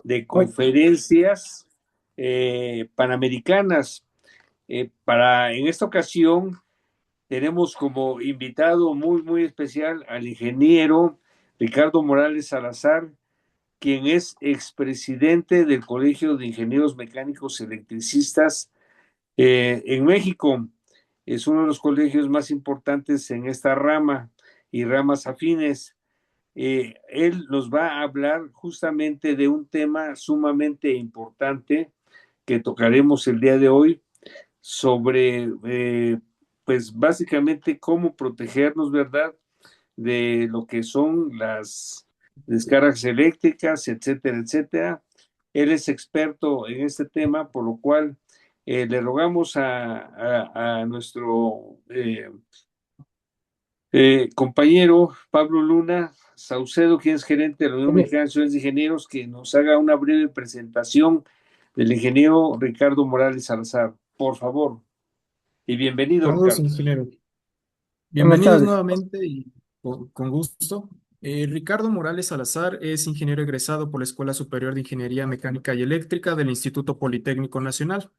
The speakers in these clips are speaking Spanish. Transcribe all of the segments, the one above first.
de Oye, conferencias panamericanas. En esta ocasión tenemos como invitado muy especial al ingeniero Ricardo Morales Salazar, quien es expresidente del Colegio de Ingenieros Mecánicos Electricistas en México. Es uno de los colegios más importantes en esta rama y ramas afines. Él nos va a hablar justamente de un tema sumamente importante que tocaremos el día de hoy sobre, pues básicamente cómo protegernos, ¿verdad? De lo que son las descargas eléctricas, etcétera, etcétera. Él es experto en este tema, por lo cual le rogamos a nuestro compañero Pablo Luna Saucedo, quien es gerente de la Unión oye, Mexicana de Ciudades de Ingenieros, que nos haga una breve presentación del ingeniero Ricardo Morales Salazar. Por favor, y bienvenido, saludos, Ricardo. ingeniero. Buenas Bienvenidos tardes. nuevamente y con gusto. Ricardo Morales Salazar es ingeniero egresado por la Escuela Superior de Ingeniería Mecánica y Eléctrica del Instituto Politécnico Nacional.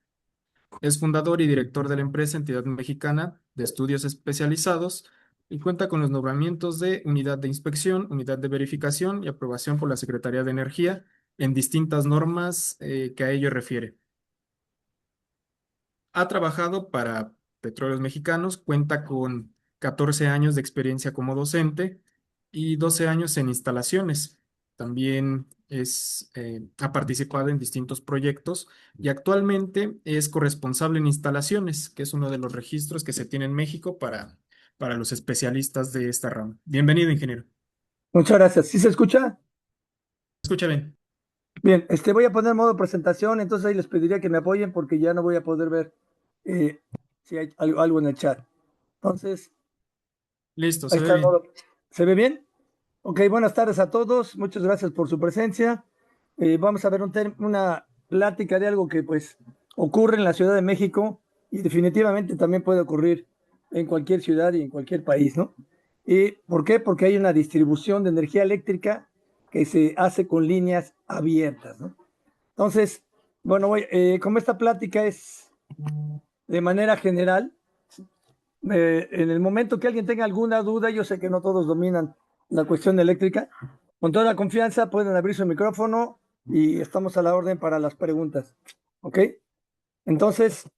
Es fundador y director de la empresa Entidad Mexicana de Estudios Especializados y cuenta con los nombramientos de Unidad de Inspección, Unidad de Verificación y aprobación por la Secretaría de Energía en distintas normas que a ello refiere. Ha trabajado para Petróleos Mexicanos, cuenta con 14 años de experiencia como docente y 12 años en instalaciones. También ha participado en distintos proyectos y actualmente es corresponsable en instalaciones, que es uno de los registros que se tiene en México para los especialistas de esta rama. Bienvenido, ingeniero. Muchas gracias. ¿Sí se escucha? Escucha bien. Bien, voy a poner modo presentación, entonces ahí les pediría que me apoyen porque ya no voy a poder ver eh, si hay algo en el chat. Entonces, Listo, ahí se ve está el bien. modo. ¿Se ve bien? Ok, buenas tardes a todos. Muchas gracias por su presencia. Vamos a ver una plática de algo que pues ocurre en la Ciudad de México y definitivamente también puede ocurrir en cualquier ciudad y en cualquier país, ¿no? ¿Y por qué? Porque hay una distribución de energía eléctrica que se hace con líneas abiertas, ¿no? Entonces, bueno, como esta plática es de manera general, en el momento que alguien tenga alguna duda, yo sé que no todos dominan la cuestión eléctrica, con toda la confianza pueden abrir su micrófono y estamos a la orden para las preguntas. ¿Ok? Entonces,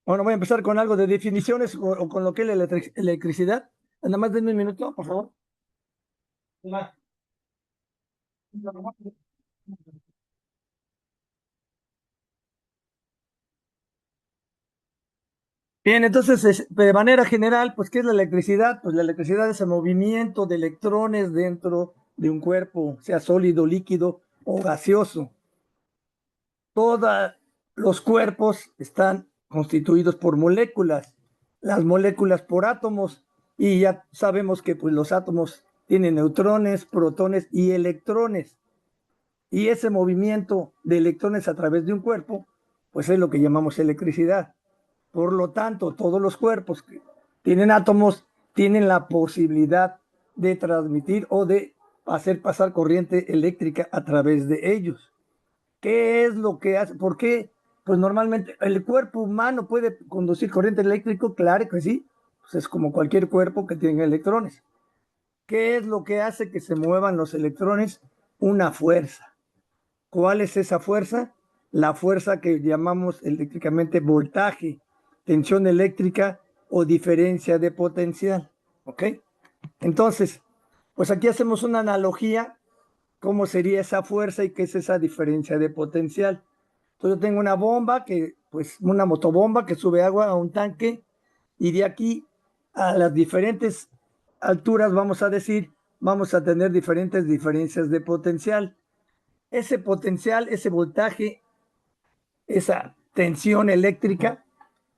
bueno, voy a empezar con algo de definiciones o con lo que es la electricidad. Nada más denme un minuto, por favor. Bien, entonces, de manera general, pues, ¿qué es la electricidad? Pues la electricidad es el movimiento de electrones dentro de un cuerpo, sea sólido, líquido o gaseoso. Todos los cuerpos están constituidos por moléculas, las moléculas por átomos, y ya sabemos que pues, los átomos tienen neutrones, protones y electrones. Y ese movimiento de electrones a través de un cuerpo, pues es lo que llamamos electricidad. Por lo tanto, todos los cuerpos que tienen átomos tienen la posibilidad de transmitir o de hacer pasar corriente eléctrica a través de ellos. ¿Qué es lo que hace? ¿Por qué? Pues normalmente el cuerpo humano puede conducir corriente eléctrica, claro que sí, pues es como cualquier cuerpo que tenga electrones. ¿Qué es lo que hace que se muevan los electrones? Una fuerza. ¿Cuál es esa fuerza? La fuerza que llamamos eléctricamente voltaje, tensión eléctrica o diferencia de potencial. ¿Ok? Entonces, pues aquí hacemos una analogía, cómo sería esa fuerza y qué es esa diferencia de potencial. Entonces yo tengo una bomba pues una motobomba que sube agua a un tanque y de aquí a las diferentes alturas, vamos a decir, vamos a tener diferentes diferencias de potencial. Ese potencial, ese voltaje, esa tensión eléctrica,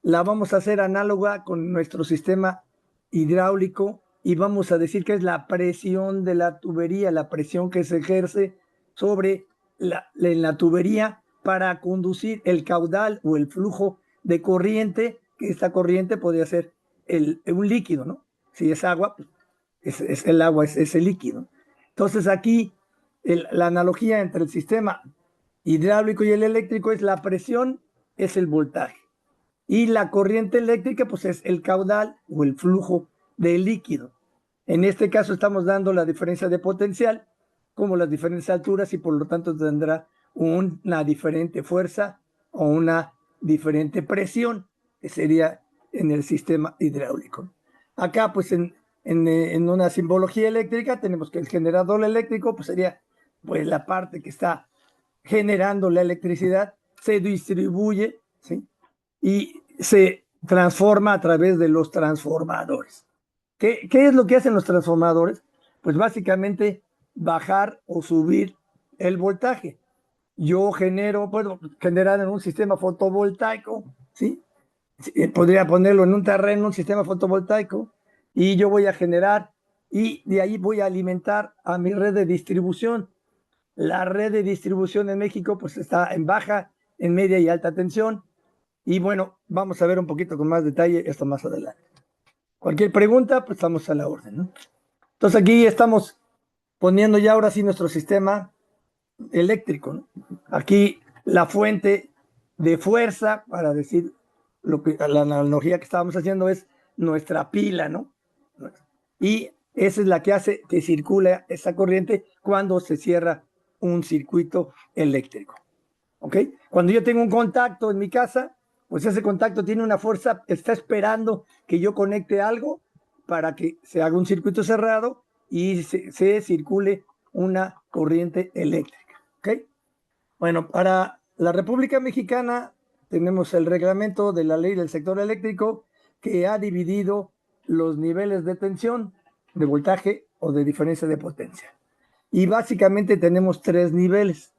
la vamos a hacer análoga con nuestro sistema hidráulico y vamos a decir que es la presión de la tubería, la presión que se ejerce sobre la tubería para conducir el caudal o el flujo de corriente, que esta corriente podría ser un líquido, ¿no? Si es agua, pues es el agua, es el líquido. Entonces aquí la analogía entre el sistema hidráulico y el eléctrico es la presión, es el voltaje. Y la corriente eléctrica, pues es el caudal o el flujo del líquido. En este caso estamos dando la diferencia de potencial, como las diferentes alturas, y por lo tanto tendrá una diferente fuerza o una diferente presión, que sería en el sistema hidráulico. Acá, pues en una simbología eléctrica, tenemos que el generador eléctrico, pues sería pues la parte que está generando la electricidad, se distribuye, ¿sí? Y se transforma a través de los transformadores. ¿Qué es lo que hacen los transformadores? Pues básicamente bajar o subir el voltaje. Yo puedo generar en un sistema fotovoltaico, ¿sí? Podría ponerlo en un terreno, un sistema fotovoltaico, y yo voy a generar, y de ahí voy a alimentar a mi red de distribución. La red de distribución en México pues está en baja, en media y alta tensión. Y bueno, vamos a ver un poquito con más detalle esto más adelante. Cualquier pregunta, pues estamos a la orden, ¿no? Entonces aquí estamos poniendo ya ahora sí nuestro sistema eléctrico, ¿no? Aquí la fuente de fuerza, para decir la analogía que estábamos haciendo, es nuestra pila, ¿no? Y esa es la que hace que circule esa corriente cuando se cierra un circuito eléctrico. ¿Ok? Cuando yo tengo un contacto en mi casa, pues ese contacto tiene una fuerza, está esperando que yo conecte algo para que se haga un circuito cerrado y se circule una corriente eléctrica. ¿Ok? Bueno, para la República Mexicana tenemos el reglamento de la ley del sector eléctrico que ha dividido los niveles de tensión, de voltaje o de diferencia de potencia. Y básicamente tenemos 3 niveles.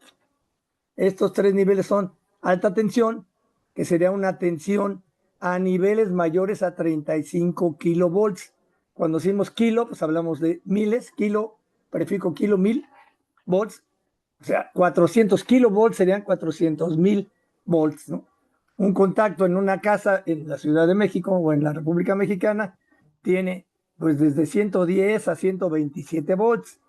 Estos 3 niveles son alta tensión, que sería una tensión a niveles mayores a 35 kilovolts. Cuando decimos kilo, pues hablamos de miles, kilo, prefijo kilo, 1000 volts. O sea, 400 kilovolts serían 400,000 volts, ¿no? Un contacto en una casa en la Ciudad de México o en la República Mexicana tiene pues desde 110 a 127 volts,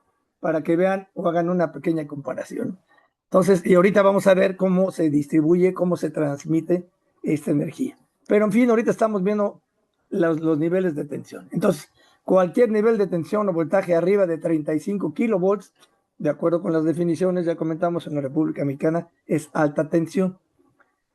para que vean o hagan una pequeña comparación. Entonces, y ahorita vamos a ver cómo se distribuye, cómo se transmite esta energía. Pero en fin, ahorita estamos viendo los niveles de tensión. Entonces, cualquier nivel de tensión o voltaje arriba de 35 kilovolts, de acuerdo con las definiciones, ya comentamos en la República Mexicana, es alta tensión.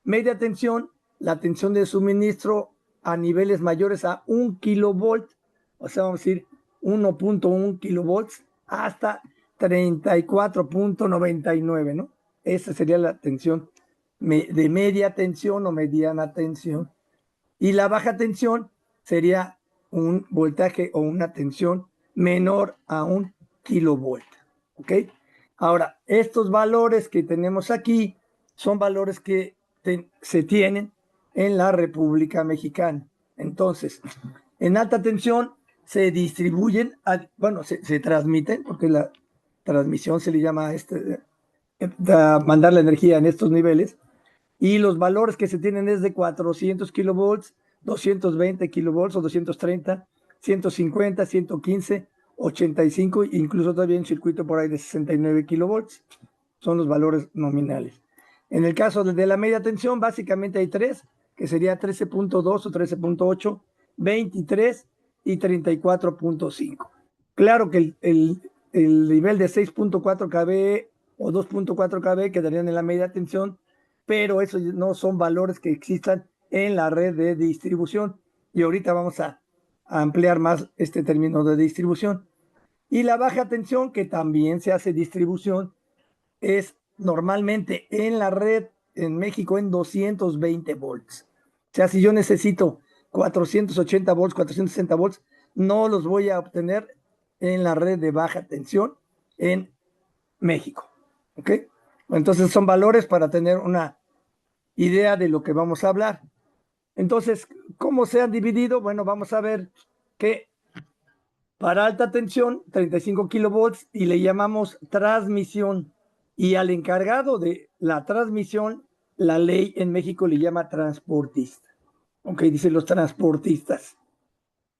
Media tensión, la tensión de suministro a niveles mayores a 1 kilovolt, o sea, vamos a decir 1.1 kilovolts hasta 34.99, ¿no? Esa sería la tensión de media tensión o mediana tensión. Y la baja tensión sería un voltaje o una tensión menor a 1 kilovolt. ¿Ok? Ahora, estos valores que tenemos aquí son valores que se tienen en la República Mexicana. Entonces, en alta tensión se distribuyen, bueno, se transmiten, porque la transmisión se le llama mandar la energía en estos niveles, y los valores que se tienen es de 400 kilovolts, 220 kilovolts o 230, 150, 115, 85, incluso todavía un circuito por ahí de 69 kilovolts. Son los valores nominales. En el caso de la media tensión, básicamente hay 3, que sería 13.2 o 13.8, 23 y 34.5. Claro que el nivel de 6.4 kV o 2.4 kV quedarían en la media tensión, pero esos no son valores que existan en la red de distribución. Y ahorita vamos a ampliar más este término de distribución. Y la baja tensión, que también se hace distribución, es normalmente en la red en México en 220 volts. O sea, si yo necesito 480 volts, 460 volts, no los voy a obtener en la red de baja tensión en México. ¿Ok? Entonces son valores para tener una idea de lo que vamos a hablar. Entonces, ¿cómo se han dividido? Bueno, vamos a ver que para alta tensión, 35 kilovolts, y le llamamos transmisión. Y al encargado de la transmisión, la ley en México le llama transportista. Ok, dice los transportistas.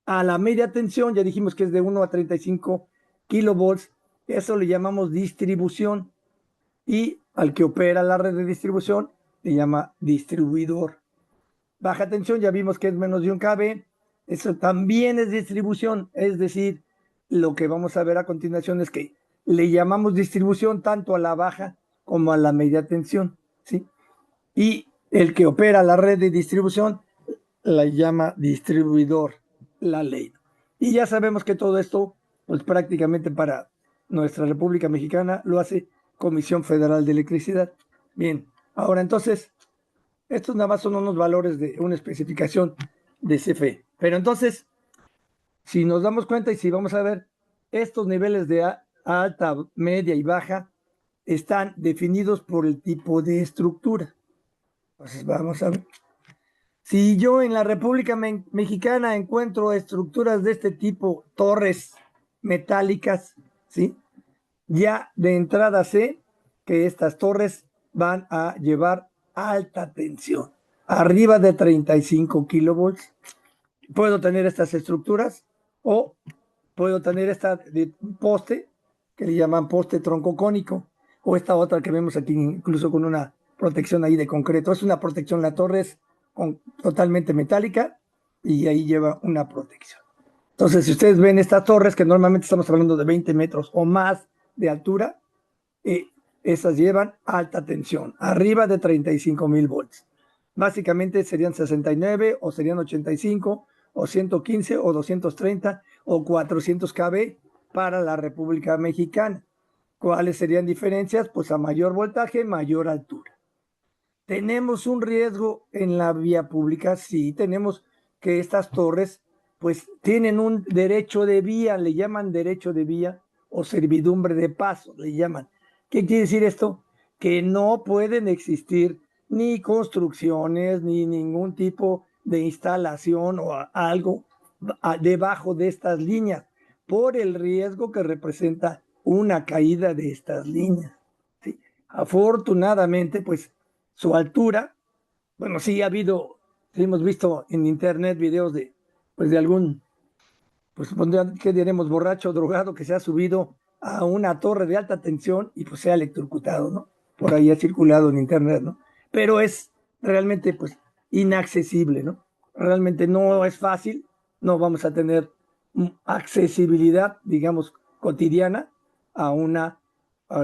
A la media tensión, ya dijimos que es de 1 a 35 kilovolts, eso le llamamos distribución. Y al que opera la red de distribución le llama distribuidor. Baja tensión, ya vimos que es menos de 1 kV, eso también es distribución, es decir, lo que vamos a ver a continuación es que le llamamos distribución tanto a la baja como a la media tensión, ¿sí? Y el que opera la red de distribución la llama distribuidor, la ley. Y ya sabemos que todo esto, pues prácticamente para nuestra República Mexicana lo hace Comisión Federal de Electricidad. Bien, ahora entonces, estos nada más son unos valores de una especificación de CFE. Pero entonces, si nos damos cuenta y si vamos a ver, estos niveles de alta, media y baja están definidos por el tipo de estructura. Entonces, vamos a ver. Si yo en la República Mexicana encuentro estructuras de este tipo, torres metálicas, ¿sí? Ya de entrada sé que estas torres van a llevar alta tensión, arriba de 35 kilovolts. Puedo tener estas estructuras o puedo tener esta de poste, que le llaman poste troncocónico, o esta otra que vemos aquí, incluso con una protección ahí de concreto. Es una protección, la torre es totalmente metálica y ahí lleva una protección. Entonces, si ustedes ven estas torres, que normalmente estamos hablando de 20 metros o más de altura, esas llevan alta tensión, arriba de 35,000 volts. Básicamente serían 69 o serían 85 o 115 o 230 o 400 kV para la República Mexicana. ¿Cuáles serían diferencias? Pues a mayor voltaje, mayor altura. ¿Tenemos un riesgo en la vía pública? Sí, tenemos que estas torres pues tienen un derecho de vía, le llaman derecho de vía o servidumbre de paso, le llaman. ¿Qué quiere decir esto? Que no pueden existir ni construcciones, ni ningún tipo de instalación o algo debajo de estas líneas, por el riesgo que representa una caída de estas líneas. ¿Sí? Afortunadamente, pues su altura, bueno, sí ha habido, sí hemos visto en internet videos de, pues de algún, pues ¿qué diremos? Borracho, drogado que se ha subido a una torre de alta tensión y pues se ha electrocutado, ¿no? Por ahí ha circulado en internet, ¿no? Pero es realmente pues inaccesible, ¿no? Realmente no es fácil, no vamos a tener accesibilidad, digamos, cotidiana a una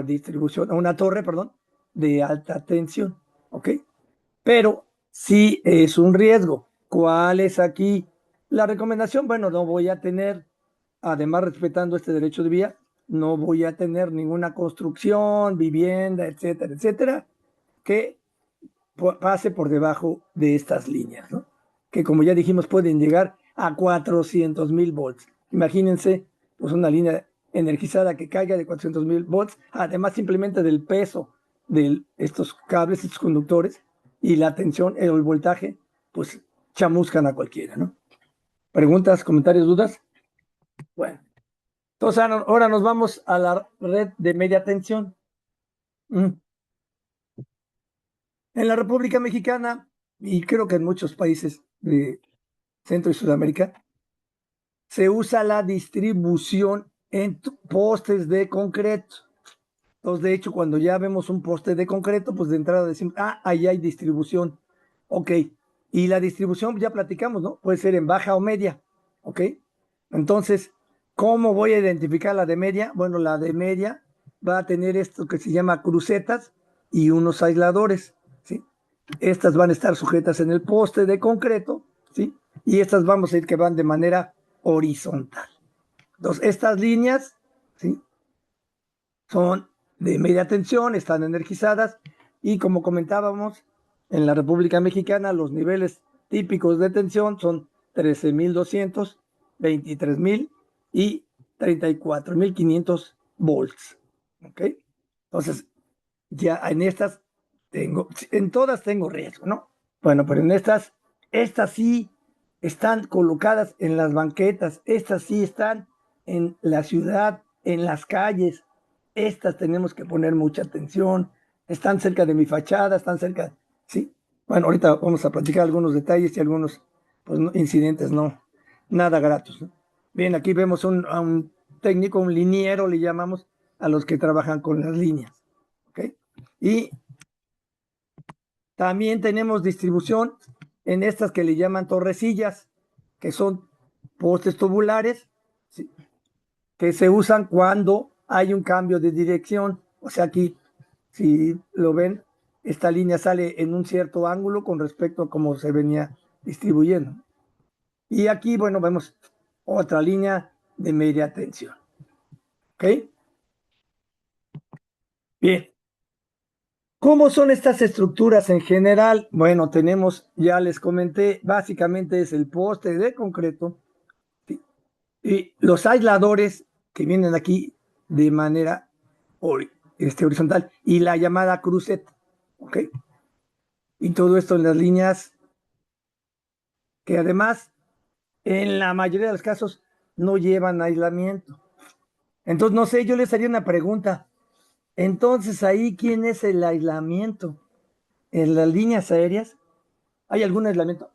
distribución, a una torre, perdón, de alta tensión, ¿ok? Pero sí es un riesgo. ¿Cuál es aquí la recomendación? Bueno, no voy a tener, además respetando este derecho de vía, no voy a tener ninguna construcción, vivienda, etcétera, etcétera, que pase por debajo de estas líneas, ¿no? Que como ya dijimos pueden llegar a 400,000 volts. Imagínense, pues una línea energizada que caiga de 400,000 volts, además simplemente del peso de estos cables, estos conductores, y la tensión, el voltaje, pues chamuscan a cualquiera, ¿no? ¿Preguntas, comentarios, dudas? Bueno, entonces ahora nos vamos a la red de media tensión. En la República Mexicana, y creo que en muchos países de Centro y Sudamérica, se usa la distribución en postes de concreto. Entonces, de hecho, cuando ya vemos un poste de concreto, pues de entrada decimos, ahí hay distribución. Ok. Y la distribución, ya platicamos, ¿no? Puede ser en baja o media. Ok. Entonces, ¿cómo voy a identificar la de media? Bueno, la de media va a tener esto que se llama crucetas y unos aisladores, ¿sí? Estas van a estar sujetas en el poste de concreto, ¿sí? Y estas vamos a ir que van de manera horizontal. Entonces, estas líneas, ¿sí? Son de media tensión, están energizadas y como comentábamos, en la República Mexicana los niveles típicos de tensión son 13,200, 23,000 y 34,500 volts. ¿Ok? Entonces, ya en estas en todas tengo riesgo, ¿no? Bueno, pero en estas sí están colocadas en las banquetas, estas sí están en la ciudad, en las calles, estas tenemos que poner mucha atención, están cerca de mi fachada, están cerca, ¿sí? Bueno, ahorita vamos a platicar algunos detalles y algunos pues, incidentes, no, nada gratos, ¿no? Bien, aquí vemos a un técnico, un liniero, le llamamos a los que trabajan con las líneas, ¿ok? Y también tenemos distribución en estas que le llaman torrecillas, que son postes tubulares, ¿sí?, que se usan cuando hay un cambio de dirección. O sea, aquí, si lo ven, esta línea sale en un cierto ángulo con respecto a cómo se venía distribuyendo. Y aquí, bueno, vemos otra línea de media tensión. ¿Ok? Bien. ¿Cómo son estas estructuras en general? Bueno, tenemos, ya les comenté, básicamente es el poste de concreto, ¿sí?, y los aisladores que vienen aquí de manera horizontal y la llamada cruceta. ¿Ok? Y todo esto en las líneas que además en la mayoría de los casos no llevan aislamiento. Entonces, no sé, yo les haría una pregunta. Entonces, ahí, ¿quién es el aislamiento? ¿En las líneas aéreas hay algún aislamiento?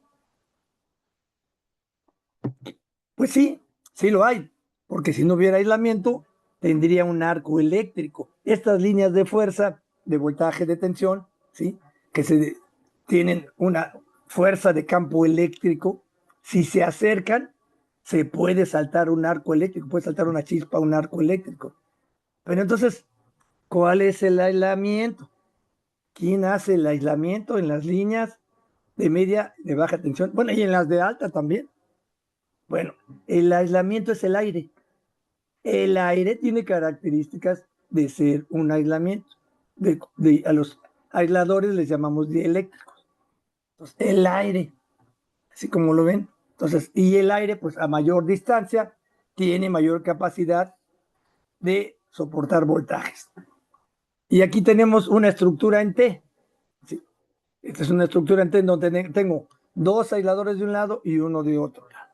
Pues sí, sí lo hay, porque si no hubiera aislamiento, tendría un arco eléctrico. Estas líneas de fuerza, de voltaje, de tensión, ¿sí?, que tienen una fuerza de campo eléctrico, si se acercan, se puede saltar un arco eléctrico, puede saltar una chispa, un arco eléctrico. Pero entonces, ¿cuál es el aislamiento? ¿Quién hace el aislamiento en las líneas de media, de baja tensión? Bueno, y en las de alta también. Bueno, el aislamiento es el aire. El aire tiene características de ser un aislamiento. A los aisladores les llamamos dieléctricos. Entonces, el aire, así como lo ven. Entonces, y el aire, pues a mayor distancia, tiene mayor capacidad de soportar voltajes. Y aquí tenemos una estructura en T. ¿Sí? Esta es una estructura en T donde tengo dos aisladores de un lado y uno de otro lado,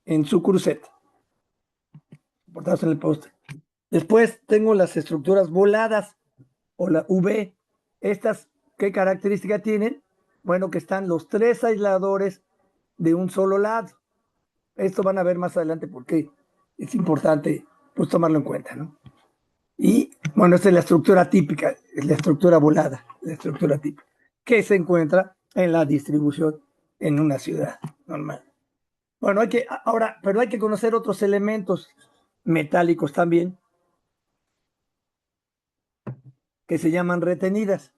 en su cruceta, soportados en el poste. Después tengo las estructuras voladas o la V. Estas, ¿qué característica tienen? Bueno, que están los tres aisladores de un solo lado. Esto van a ver más adelante porque es importante, pues, tomarlo en cuenta, ¿no? Y bueno, esta es la estructura típica, es la estructura volada, la estructura típica, que se encuentra en la distribución en una ciudad normal. Bueno, pero hay que conocer otros elementos metálicos también, que se llaman retenidas.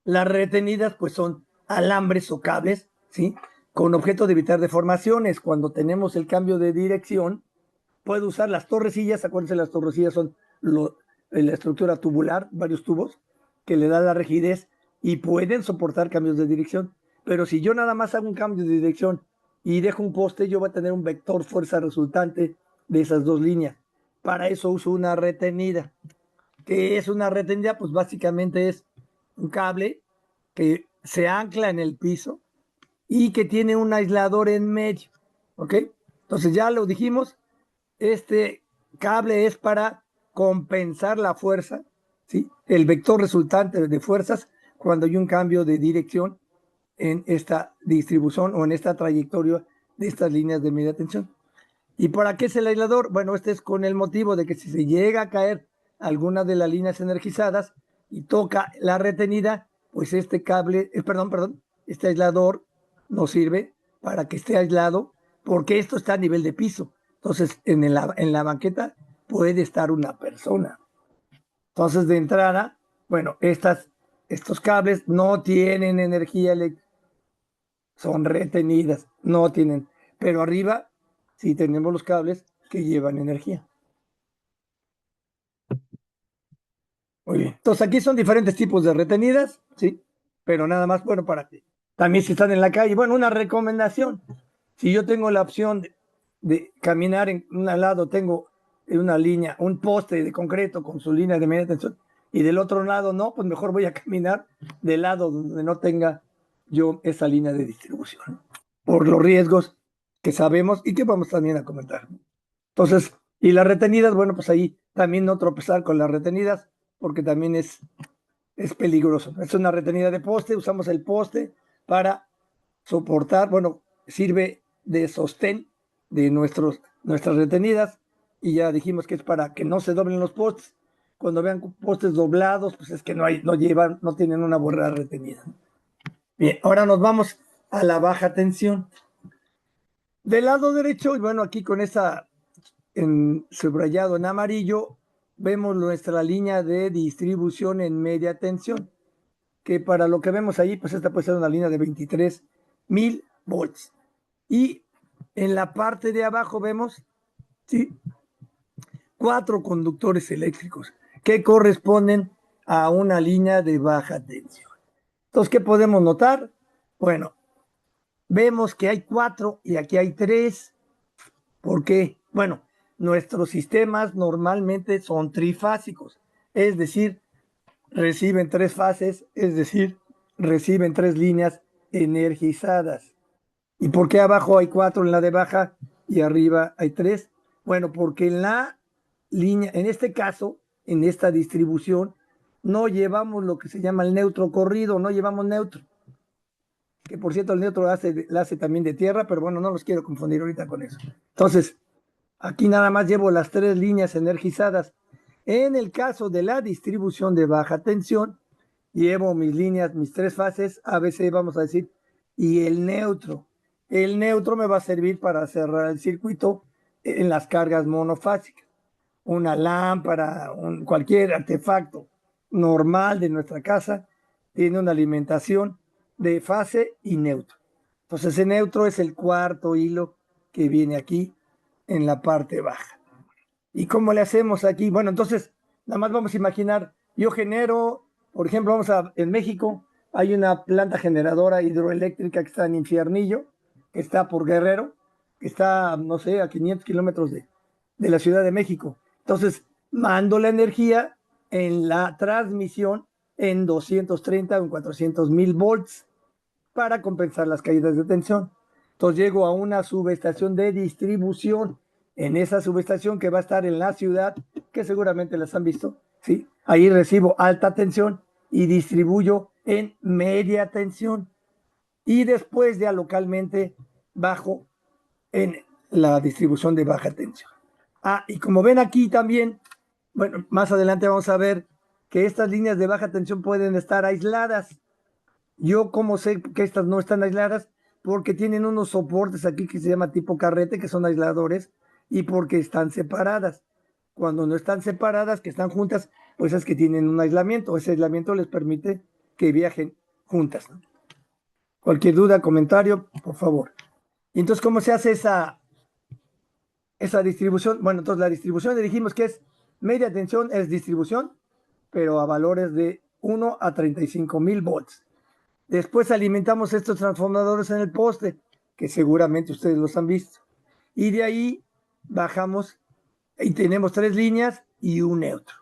Las retenidas, pues, son alambres o cables, ¿sí?, con objeto de evitar deformaciones. Cuando tenemos el cambio de dirección, puedo usar las torrecillas. Acuérdense, las torrecillas son la estructura tubular, varios tubos, que le da la rigidez y pueden soportar cambios de dirección. Pero si yo nada más hago un cambio de dirección y dejo un poste, yo voy a tener un vector fuerza resultante de esas dos líneas. Para eso uso una retenida. ¿Qué es una retenida? Pues básicamente es un cable que se ancla en el piso y que tiene un aislador en medio. ¿Ok? Entonces ya lo dijimos, este cable es para compensar la fuerza, ¿sí?, el vector resultante de fuerzas cuando hay un cambio de dirección en esta distribución o en esta trayectoria de estas líneas de media tensión. ¿Y para qué es el aislador? Bueno, este es con el motivo de que si se llega a caer alguna de las líneas energizadas y toca la retenida, pues este cable, este aislador nos sirve para que esté aislado, porque esto está a nivel de piso. Entonces, en la banqueta puede estar una persona. Entonces, de entrada, bueno, estos cables no tienen energía eléctrica, son retenidas, no tienen. Pero arriba sí tenemos los cables que llevan energía. Muy bien. Entonces, aquí son diferentes tipos de retenidas, ¿sí? Pero nada más, bueno, para ti. También si están en la calle, bueno, una recomendación. Si yo tengo la opción de caminar en un lado, tengo una línea, un poste de concreto con su línea de media tensión, y del otro lado no, pues mejor voy a caminar del lado donde no tenga yo esa línea de distribución, por los riesgos que sabemos y que vamos también a comentar. Entonces, y las retenidas, bueno, pues ahí también no tropezar con las retenidas, porque también es peligroso. Es una retenida de poste, usamos el poste para soportar, bueno, sirve de sostén de nuestras retenidas, y ya dijimos que es para que no se doblen los postes. Cuando vean postes doblados, pues es que no tienen una borrada retenida. Bien, ahora nos vamos a la baja tensión. Del lado derecho, y bueno, aquí con subrayado en amarillo, vemos nuestra línea de distribución en media tensión, que para lo que vemos ahí, pues esta puede ser una línea de 23,000 volts. Y en la parte de abajo vemos, ¿sí?, 4 conductores eléctricos que corresponden a una línea de baja tensión. Entonces, ¿qué podemos notar? Bueno, vemos que hay 4 y aquí hay 3. ¿Por qué? Bueno, nuestros sistemas normalmente son trifásicos, es decir, reciben 3 fases, es decir, reciben 3 líneas energizadas. ¿Y por qué abajo hay 4 en la de baja y arriba hay 3? Bueno, porque en la línea, en este caso, en esta distribución, no llevamos lo que se llama el neutro corrido, no llevamos neutro. Que por cierto, el neutro la hace también de tierra, pero bueno, no los quiero confundir ahorita con eso. Entonces, aquí nada más llevo las 3 líneas energizadas. En el caso de la distribución de baja tensión, llevo mis líneas, mis 3 fases, ABC vamos a decir, y el neutro. El neutro me va a servir para cerrar el circuito en las cargas monofásicas. Una lámpara, cualquier artefacto normal de nuestra casa tiene una alimentación de fase y neutro. Entonces ese neutro es el cuarto hilo que viene aquí en la parte baja. ¿Y cómo le hacemos aquí? Bueno, entonces nada más vamos a imaginar, yo genero, por ejemplo, en México hay una planta generadora hidroeléctrica que está en Infiernillo, que está por Guerrero, que está, no sé, a 500 kilómetros de la Ciudad de México. Entonces, mando la energía en la transmisión en 230 o en 400,000 volts para compensar las caídas de tensión. Entonces llego a una subestación de distribución. En esa subestación que va a estar en la ciudad, que seguramente las han visto, ¿sí? Ahí recibo alta tensión y distribuyo en media tensión. Y después ya localmente bajo en la distribución de baja tensión. Y como ven aquí también, bueno, más adelante vamos a ver que estas líneas de baja tensión pueden estar aisladas. Yo como sé que estas no están aisladas porque tienen unos soportes aquí que se llama tipo carrete, que son aisladores, y porque están separadas. Cuando no están separadas, que están juntas, pues es que tienen un aislamiento. Ese aislamiento les permite que viajen juntas. Cualquier duda, comentario, por favor. Y entonces, ¿cómo se hace esa distribución? Bueno, entonces la distribución dijimos que es media tensión, es distribución, pero a valores de 1 a 35,000 volts. Después alimentamos estos transformadores en el poste, que seguramente ustedes los han visto. Y de ahí bajamos y tenemos 3 líneas y un neutro.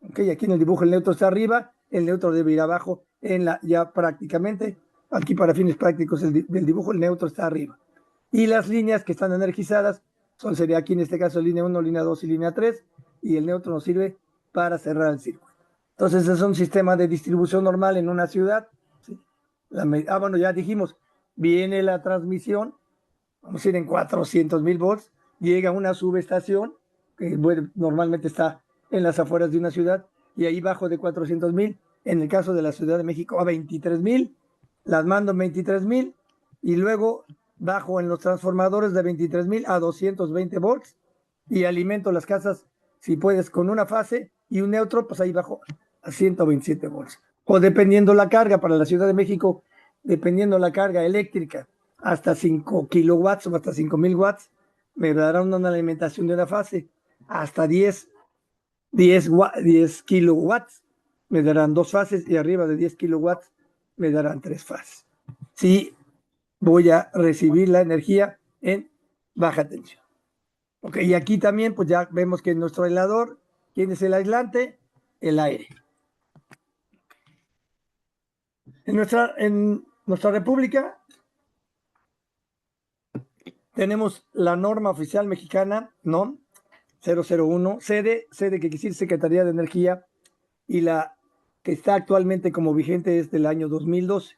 Okay, aquí en el dibujo el neutro está arriba, el neutro debe ir abajo, ya prácticamente, aquí para fines prácticos del dibujo el neutro está arriba. Y las líneas que están energizadas sería aquí en este caso línea 1, línea 2 y línea 3, y el neutro nos sirve para cerrar el circuito. Entonces es un sistema de distribución normal en una ciudad. ¿Sí? Bueno, ya dijimos, viene la transmisión, vamos a ir en 400,000 volts, llega a una subestación, que normalmente está en las afueras de una ciudad, y ahí bajo de 400,000, en el caso de la Ciudad de México, a 23,000, las mando en 23,000, y luego bajo en los transformadores de 23,000 a 220 volts, y alimento las casas, si puedes, con una fase y un neutro, pues ahí bajo a 127 volts. O dependiendo la carga para la Ciudad de México, dependiendo la carga eléctrica, hasta 5 kilowatts o hasta 5,000 watts, me dará una alimentación de una fase. Hasta 10 kilowatts me darán 2 fases, y arriba de 10 kilowatts me darán 3 fases. Sí, voy a recibir la energía en baja tensión. Ok, y aquí también pues ya vemos que en nuestro aislador, ¿quién es el aislante? El aire. En nuestra república tenemos la norma oficial mexicana, ¿no? 001, sede que quiere decir Secretaría de Energía, y la que está actualmente como vigente es del año 2012.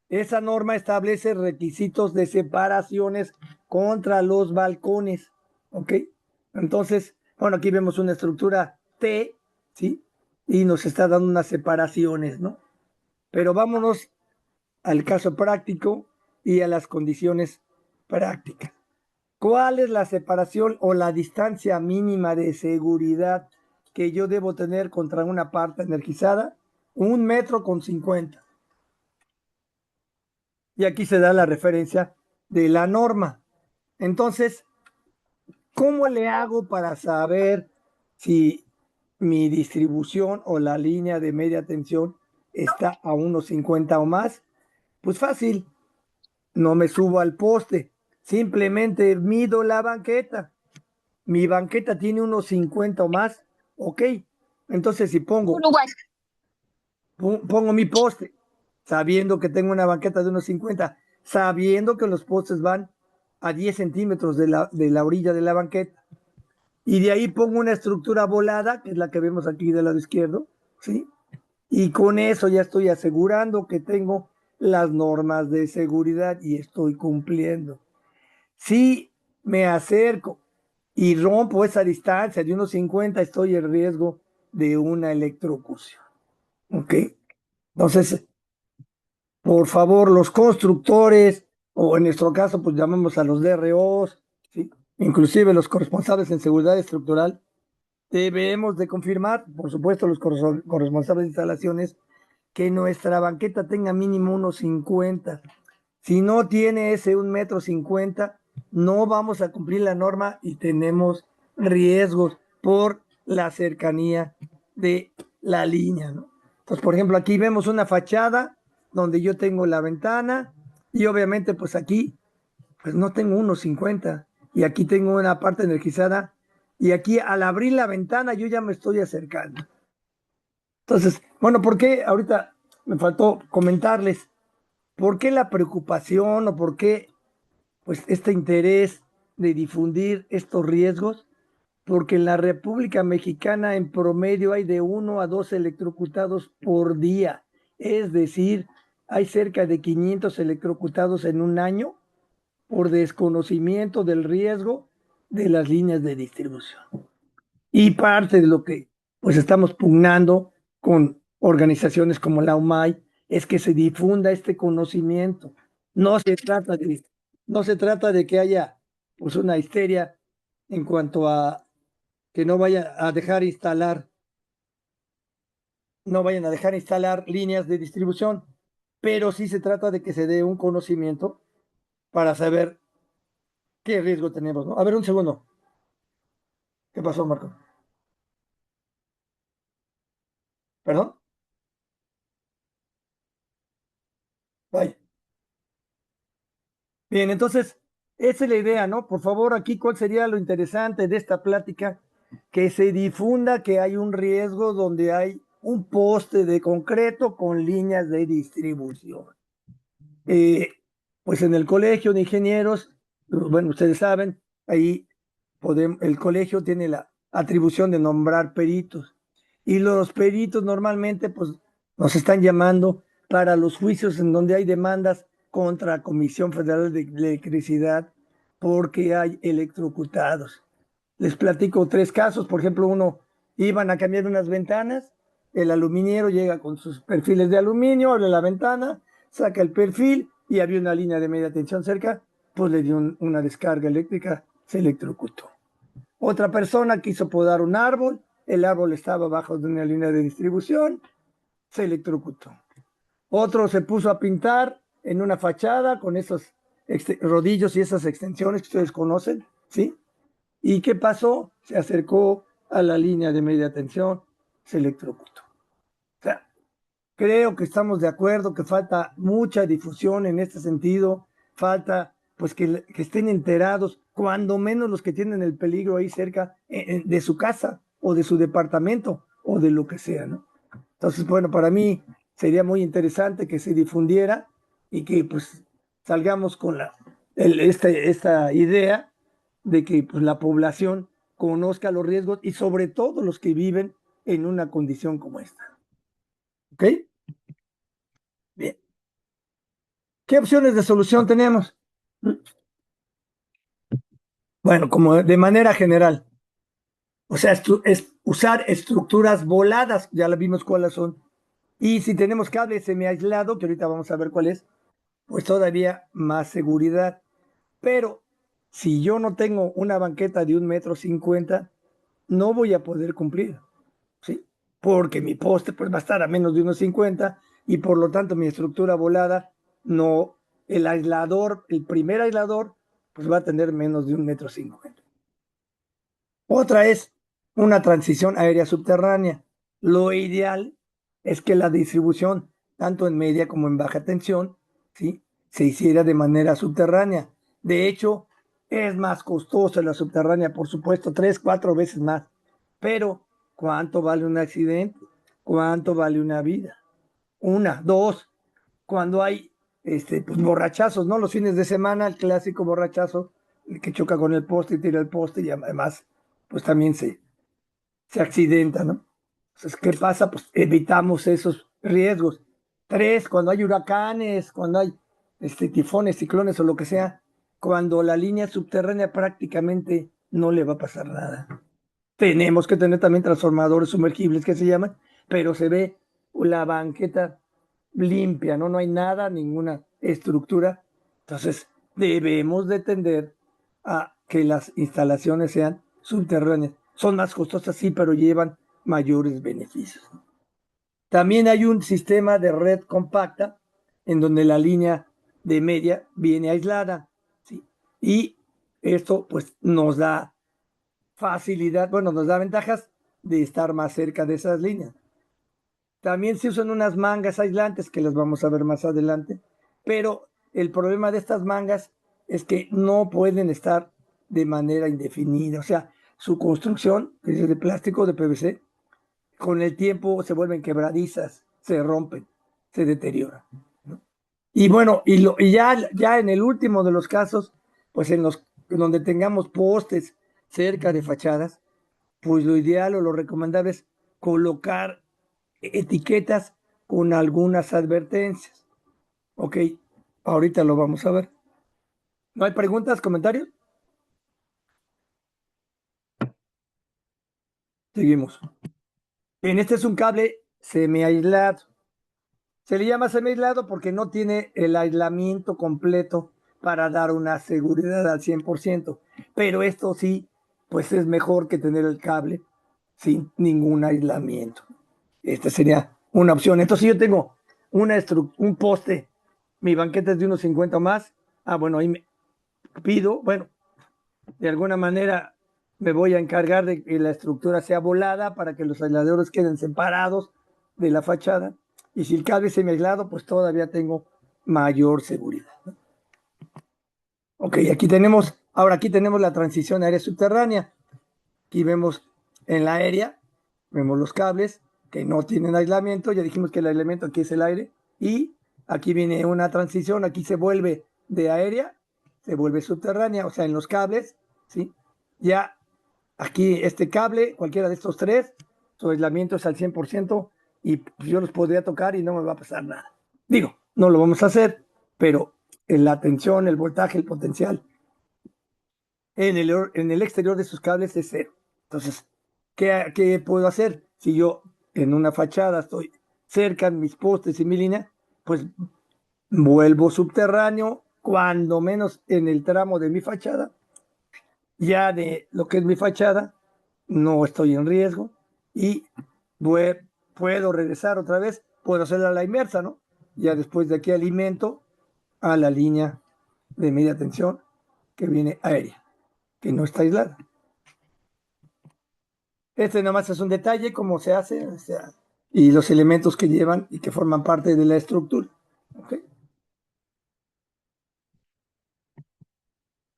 Esa norma establece requisitos de separaciones contra los balcones, ¿ok? Entonces, bueno, aquí vemos una estructura T, ¿sí? Y nos está dando unas separaciones, ¿no? Pero vámonos al caso práctico y a las condiciones prácticas. ¿Cuál es la separación o la distancia mínima de seguridad que yo debo tener contra una parte energizada? 1,50 m. Y aquí se da la referencia de la norma. Entonces, ¿cómo le hago para saber si mi distribución o la línea de media tensión está a 1,50 o más? Pues fácil, no me subo al poste, simplemente mido la banqueta. Mi banqueta tiene 1,50 o más, ok. Entonces si pongo mi poste, sabiendo que tengo una banqueta de 1,50, sabiendo que los postes van a 10 centímetros de la orilla de la banqueta, y de ahí pongo una estructura volada, que es la que vemos aquí del lado izquierdo, ¿sí? Y con eso ya estoy asegurando que tengo las normas de seguridad y estoy cumpliendo. Si me acerco y rompo esa distancia de 1,50, estoy en riesgo de una electrocución. ¿Ok? Entonces, por favor, los constructores, o en nuestro caso, pues llamamos a los DROs, ¿sí? Inclusive los corresponsables en seguridad estructural, debemos de confirmar, por supuesto, los corresponsables de instalaciones, que nuestra banqueta tenga mínimo 1,50. Si no tiene ese 1,50 m, no vamos a cumplir la norma y tenemos riesgos por la cercanía de la línea, ¿no? Entonces, por ejemplo, aquí vemos una fachada donde yo tengo la ventana y obviamente pues aquí pues no tengo 1,50 y aquí tengo una parte energizada y aquí al abrir la ventana yo ya me estoy acercando. Entonces, bueno, ¿por qué? Ahorita me faltó comentarles por qué la preocupación o por qué pues este interés de difundir estos riesgos, porque en la República Mexicana en promedio hay de 1 a 2 electrocutados por día, es decir, hay cerca de 500 electrocutados en un año por desconocimiento del riesgo de las líneas de distribución. Y parte de lo que pues estamos pugnando con organizaciones como la UMAI es que se difunda este conocimiento. No se trata de, no se trata de que haya pues una histeria en cuanto a que no vayan a dejar instalar, no vayan a dejar instalar líneas de distribución, pero sí se trata de que se dé un conocimiento para saber qué riesgo tenemos, ¿no? A ver, un segundo. ¿Qué pasó, Marco? ¿Perdón? Vaya. Bien, entonces, esa es la idea, ¿no? Por favor, aquí, ¿cuál sería lo interesante de esta plática? Que se difunda que hay un riesgo donde hay un poste de concreto con líneas de distribución. Eh, pues en el colegio de ingenieros, bueno, ustedes saben, ahí el colegio tiene la atribución de nombrar peritos. Y los peritos normalmente, pues, nos están llamando para los juicios en donde hay demandas contra la Comisión Federal de Electricidad porque hay electrocutados. Les platico 3 casos. Por ejemplo, uno, iban a cambiar unas ventanas, el aluminiero llega con sus perfiles de aluminio, abre la ventana, saca el perfil y había una línea de media tensión cerca, pues le dio una descarga eléctrica, se electrocutó. Otra persona quiso podar un árbol, el árbol estaba bajo de una línea de distribución, se electrocutó. Otro se puso a pintar en una fachada con esos rodillos y esas extensiones que ustedes conocen, ¿sí? ¿Y qué pasó? Se acercó a la línea de media tensión, se electrocutó. O sea, creo que estamos de acuerdo que falta mucha difusión en este sentido, falta pues que estén enterados, cuando menos los que tienen el peligro ahí cerca de su casa o de su departamento o de lo que sea, ¿no? Entonces, bueno, para mí sería muy interesante que se difundiera y que pues salgamos con esta idea de que pues, la población conozca los riesgos y sobre todo los que viven en una condición como esta. ¿Ok? Bien. ¿Qué opciones de solución tenemos? Bueno, como de manera general. O sea, usar estructuras voladas, ya la vimos cuáles son. Y si tenemos cable semiaislado, que ahorita vamos a ver cuál es, pues todavía más seguridad. Pero si yo no tengo una banqueta de 1,50 m, no voy a poder cumplir, ¿sí? Porque mi poste pues va a estar a menos de 1,50 m y por lo tanto mi estructura volada no, el aislador, el primer aislador, pues va a tener menos de 1,50 m. Otra es una transición aérea subterránea. Lo ideal es que la distribución, tanto en media como en baja tensión, ¿sí?, se hiciera de manera subterránea. De hecho, es más costosa la subterránea, por supuesto, 3, 4 veces más. Pero, ¿cuánto vale un accidente? ¿Cuánto vale una vida? Una, dos, cuando hay pues, borrachazos, ¿no? Los fines de semana, el clásico borrachazo, el que choca con el poste y tira el poste y además, pues también se accidenta, ¿no? Entonces, ¿qué pasa? Pues evitamos esos riesgos. Tres, cuando hay huracanes, cuando hay tifones, ciclones o lo que sea, cuando la línea subterránea prácticamente no le va a pasar nada. Tenemos que tener también transformadores sumergibles que se llaman, pero se ve la banqueta limpia, ¿no? No hay nada, ninguna estructura. Entonces, debemos de tender a que las instalaciones sean subterráneas. Son más costosas, sí, pero llevan mayores beneficios. También hay un sistema de red compacta en donde la línea de media viene aislada, ¿sí? Y esto pues nos da facilidad, bueno, nos da ventajas de estar más cerca de esas líneas. También se usan unas mangas aislantes que las vamos a ver más adelante, pero el problema de estas mangas es que no pueden estar de manera indefinida, o sea, su construcción, que es de plástico, de PVC, con el tiempo se vuelven quebradizas, se rompen, se deterioran, ¿no? Y bueno, y ya en el último de los casos, pues en donde tengamos postes cerca de fachadas, pues lo ideal o lo recomendable es colocar etiquetas con algunas advertencias. Ok, ahorita lo vamos a ver. ¿No hay preguntas, comentarios? Seguimos. En este es un cable semi-aislado. Se le llama semi-aislado porque no tiene el aislamiento completo para dar una seguridad al 100%. Pero esto sí, pues es mejor que tener el cable sin ningún aislamiento. Esta sería una opción. Entonces, si yo tengo un poste, mi banqueta es de 1,50 más, bueno, ahí me pido, bueno, de alguna manera me voy a encargar de que la estructura sea volada para que los aisladores queden separados de la fachada. Y si el cable es semi-aislado, pues todavía tengo mayor seguridad, ¿no? Ok, aquí tenemos la transición aérea subterránea. Aquí vemos en la aérea, vemos los cables que no tienen aislamiento. Ya dijimos que el aislamiento aquí es el aire. Y aquí viene una transición, aquí se vuelve de aérea, se vuelve subterránea, o sea, en los cables, ¿sí? Ya aquí este cable, cualquiera de estos tres, su aislamiento es al 100% y yo los podría tocar y no me va a pasar nada. Digo, no lo vamos a hacer, pero la tensión, el voltaje, el potencial en el exterior de sus cables es cero. Entonces, ¿qué puedo hacer? Si yo en una fachada estoy cerca de mis postes y mi línea, pues vuelvo subterráneo, cuando menos en el tramo de mi fachada. Ya de lo que es mi fachada, no estoy en riesgo y puedo regresar otra vez, puedo hacerla a la inversa, ¿no? Ya después de aquí alimento a la línea de media tensión que viene aérea, que no está aislada. Este nada más es un detalle, cómo se hace, o sea, y los elementos que llevan y que forman parte de la estructura. ¿Okay?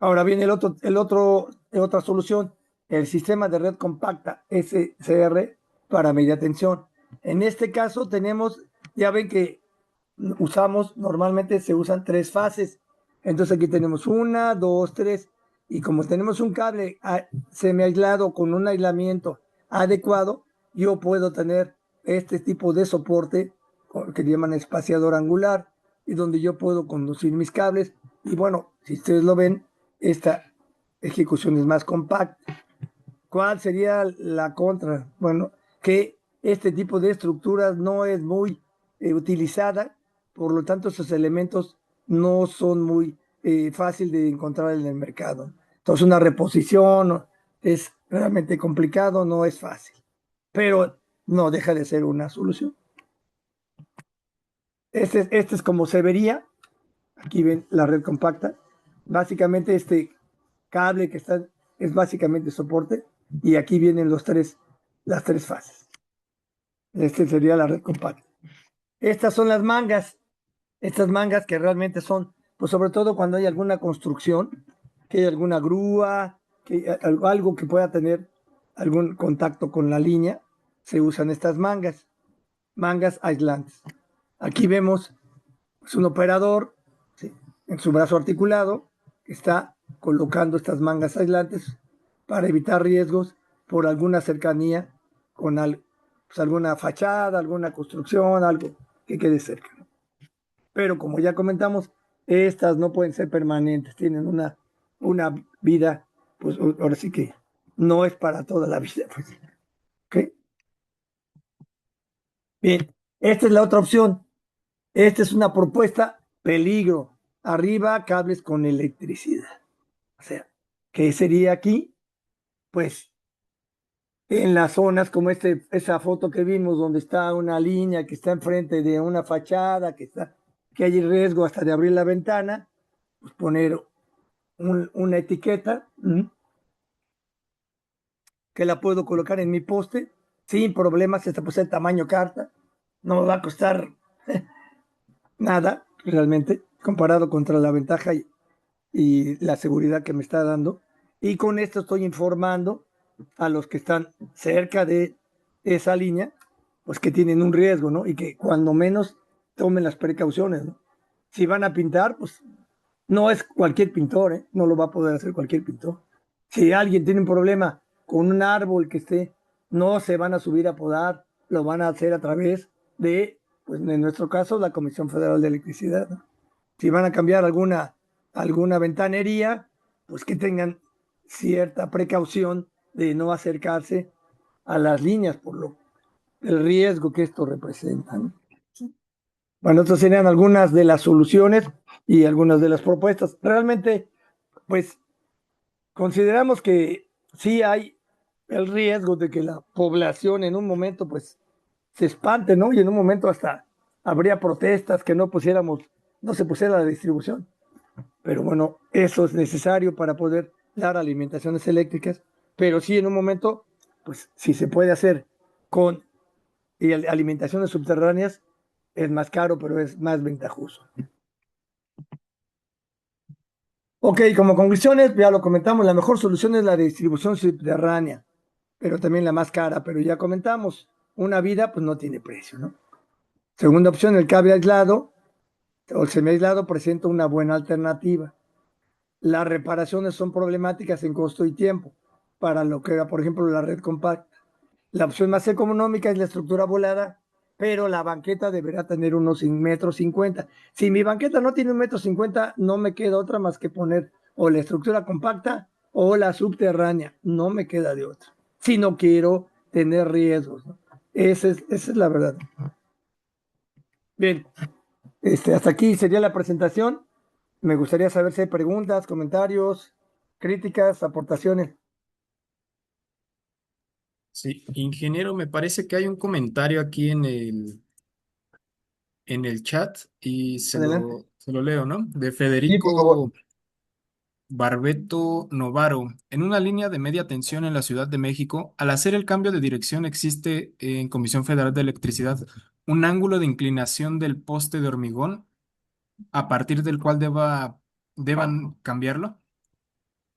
Ahora viene otra solución, el sistema de red compacta SCR para media tensión. En este caso ya ven que normalmente se usan 3 fases. Entonces aquí tenemos 1, 2, 3. Y como tenemos un cable semi-aislado con un aislamiento adecuado, yo puedo tener este tipo de soporte que llaman espaciador angular y donde yo puedo conducir mis cables. Y bueno, si ustedes lo ven, esta ejecución es más compacta. ¿Cuál sería la contra? Bueno, que este tipo de estructuras no es muy utilizada, por lo tanto, esos elementos no son muy fácil de encontrar en el mercado. Entonces, una reposición es realmente complicado, no es fácil, pero no deja de ser una solución. Este es como se vería. Aquí ven la red compacta. Básicamente este cable que está es básicamente soporte y aquí vienen las tres fases. Este sería la red compacta. Estas son las mangas. Estas mangas que realmente son, pues sobre todo cuando hay alguna construcción, que hay alguna grúa, que algo que pueda tener algún contacto con la línea, se usan estas mangas aislantes. Aquí vemos pues, un operador, ¿sí?, en su brazo articulado que está colocando estas mangas aislantes para evitar riesgos por alguna cercanía con pues, alguna fachada, alguna construcción, algo que quede cerca. Pero como ya comentamos, estas no pueden ser permanentes, tienen una vida, pues ahora sí que no es para toda la vida. Pues. ¿Okay? Bien, esta es la otra opción. Esta es una propuesta peligro. Arriba, cables con electricidad. O sea, ¿qué sería aquí? Pues en las zonas como esa foto que vimos, donde está una línea que está enfrente de una fachada, que hay riesgo hasta de abrir la ventana, pues poner una etiqueta que la puedo colocar en mi poste sin problemas. Esta puede ser tamaño carta, no me va a costar nada realmente comparado contra la ventaja y la seguridad que me está dando. Y con esto estoy informando a los que están cerca de esa línea, pues que tienen un riesgo, ¿no? Y que cuando menos tomen las precauciones, ¿no? Si van a pintar, pues no es cualquier pintor, ¿eh? No lo va a poder hacer cualquier pintor. Si alguien tiene un problema con un árbol que esté, no se van a subir a podar, lo van a hacer a través de, pues en nuestro caso, la Comisión Federal de Electricidad, ¿no? Si van a cambiar alguna ventanería, pues que tengan cierta precaución de no acercarse a las líneas por el riesgo que esto representa, ¿no? Bueno, estas serían algunas de las soluciones y algunas de las propuestas. Realmente, pues consideramos que sí hay el riesgo de que la población en un momento, pues, se espante, ¿no? Y en un momento hasta habría protestas que no se pusiera la distribución. Pero bueno, eso es necesario para poder dar alimentaciones eléctricas. Pero sí, en un momento, pues, si se puede hacer con alimentaciones subterráneas, es más caro, pero es más ventajoso. Ok, como conclusiones, ya lo comentamos, la mejor solución es la distribución subterránea, pero también la más cara, pero ya comentamos, una vida pues no tiene precio, ¿no? Segunda opción, el cable aislado o el semiaislado presenta una buena alternativa. Las reparaciones son problemáticas en costo y tiempo, para lo que era, por ejemplo, la red compacta. La opción más económica es la estructura volada, pero la banqueta deberá tener unos 1,50 m. Si mi banqueta no tiene 1,50 m, no me queda otra más que poner o la estructura compacta o la subterránea. No me queda de otra. Si no quiero tener riesgos, ¿no? Esa es la verdad. Bien, hasta aquí sería la presentación. Me gustaría saber si hay preguntas, comentarios, críticas, aportaciones. Sí, ingeniero, me parece que hay un comentario aquí en el chat y se Adelante. lo leo, ¿no? De Sí, por favor. Federico Barbeto Novaro. En una línea de media tensión en la Ciudad de México, al hacer el cambio de dirección existe en Comisión Federal de Electricidad un ángulo de inclinación del poste de hormigón a partir del cual deban cambiarlo.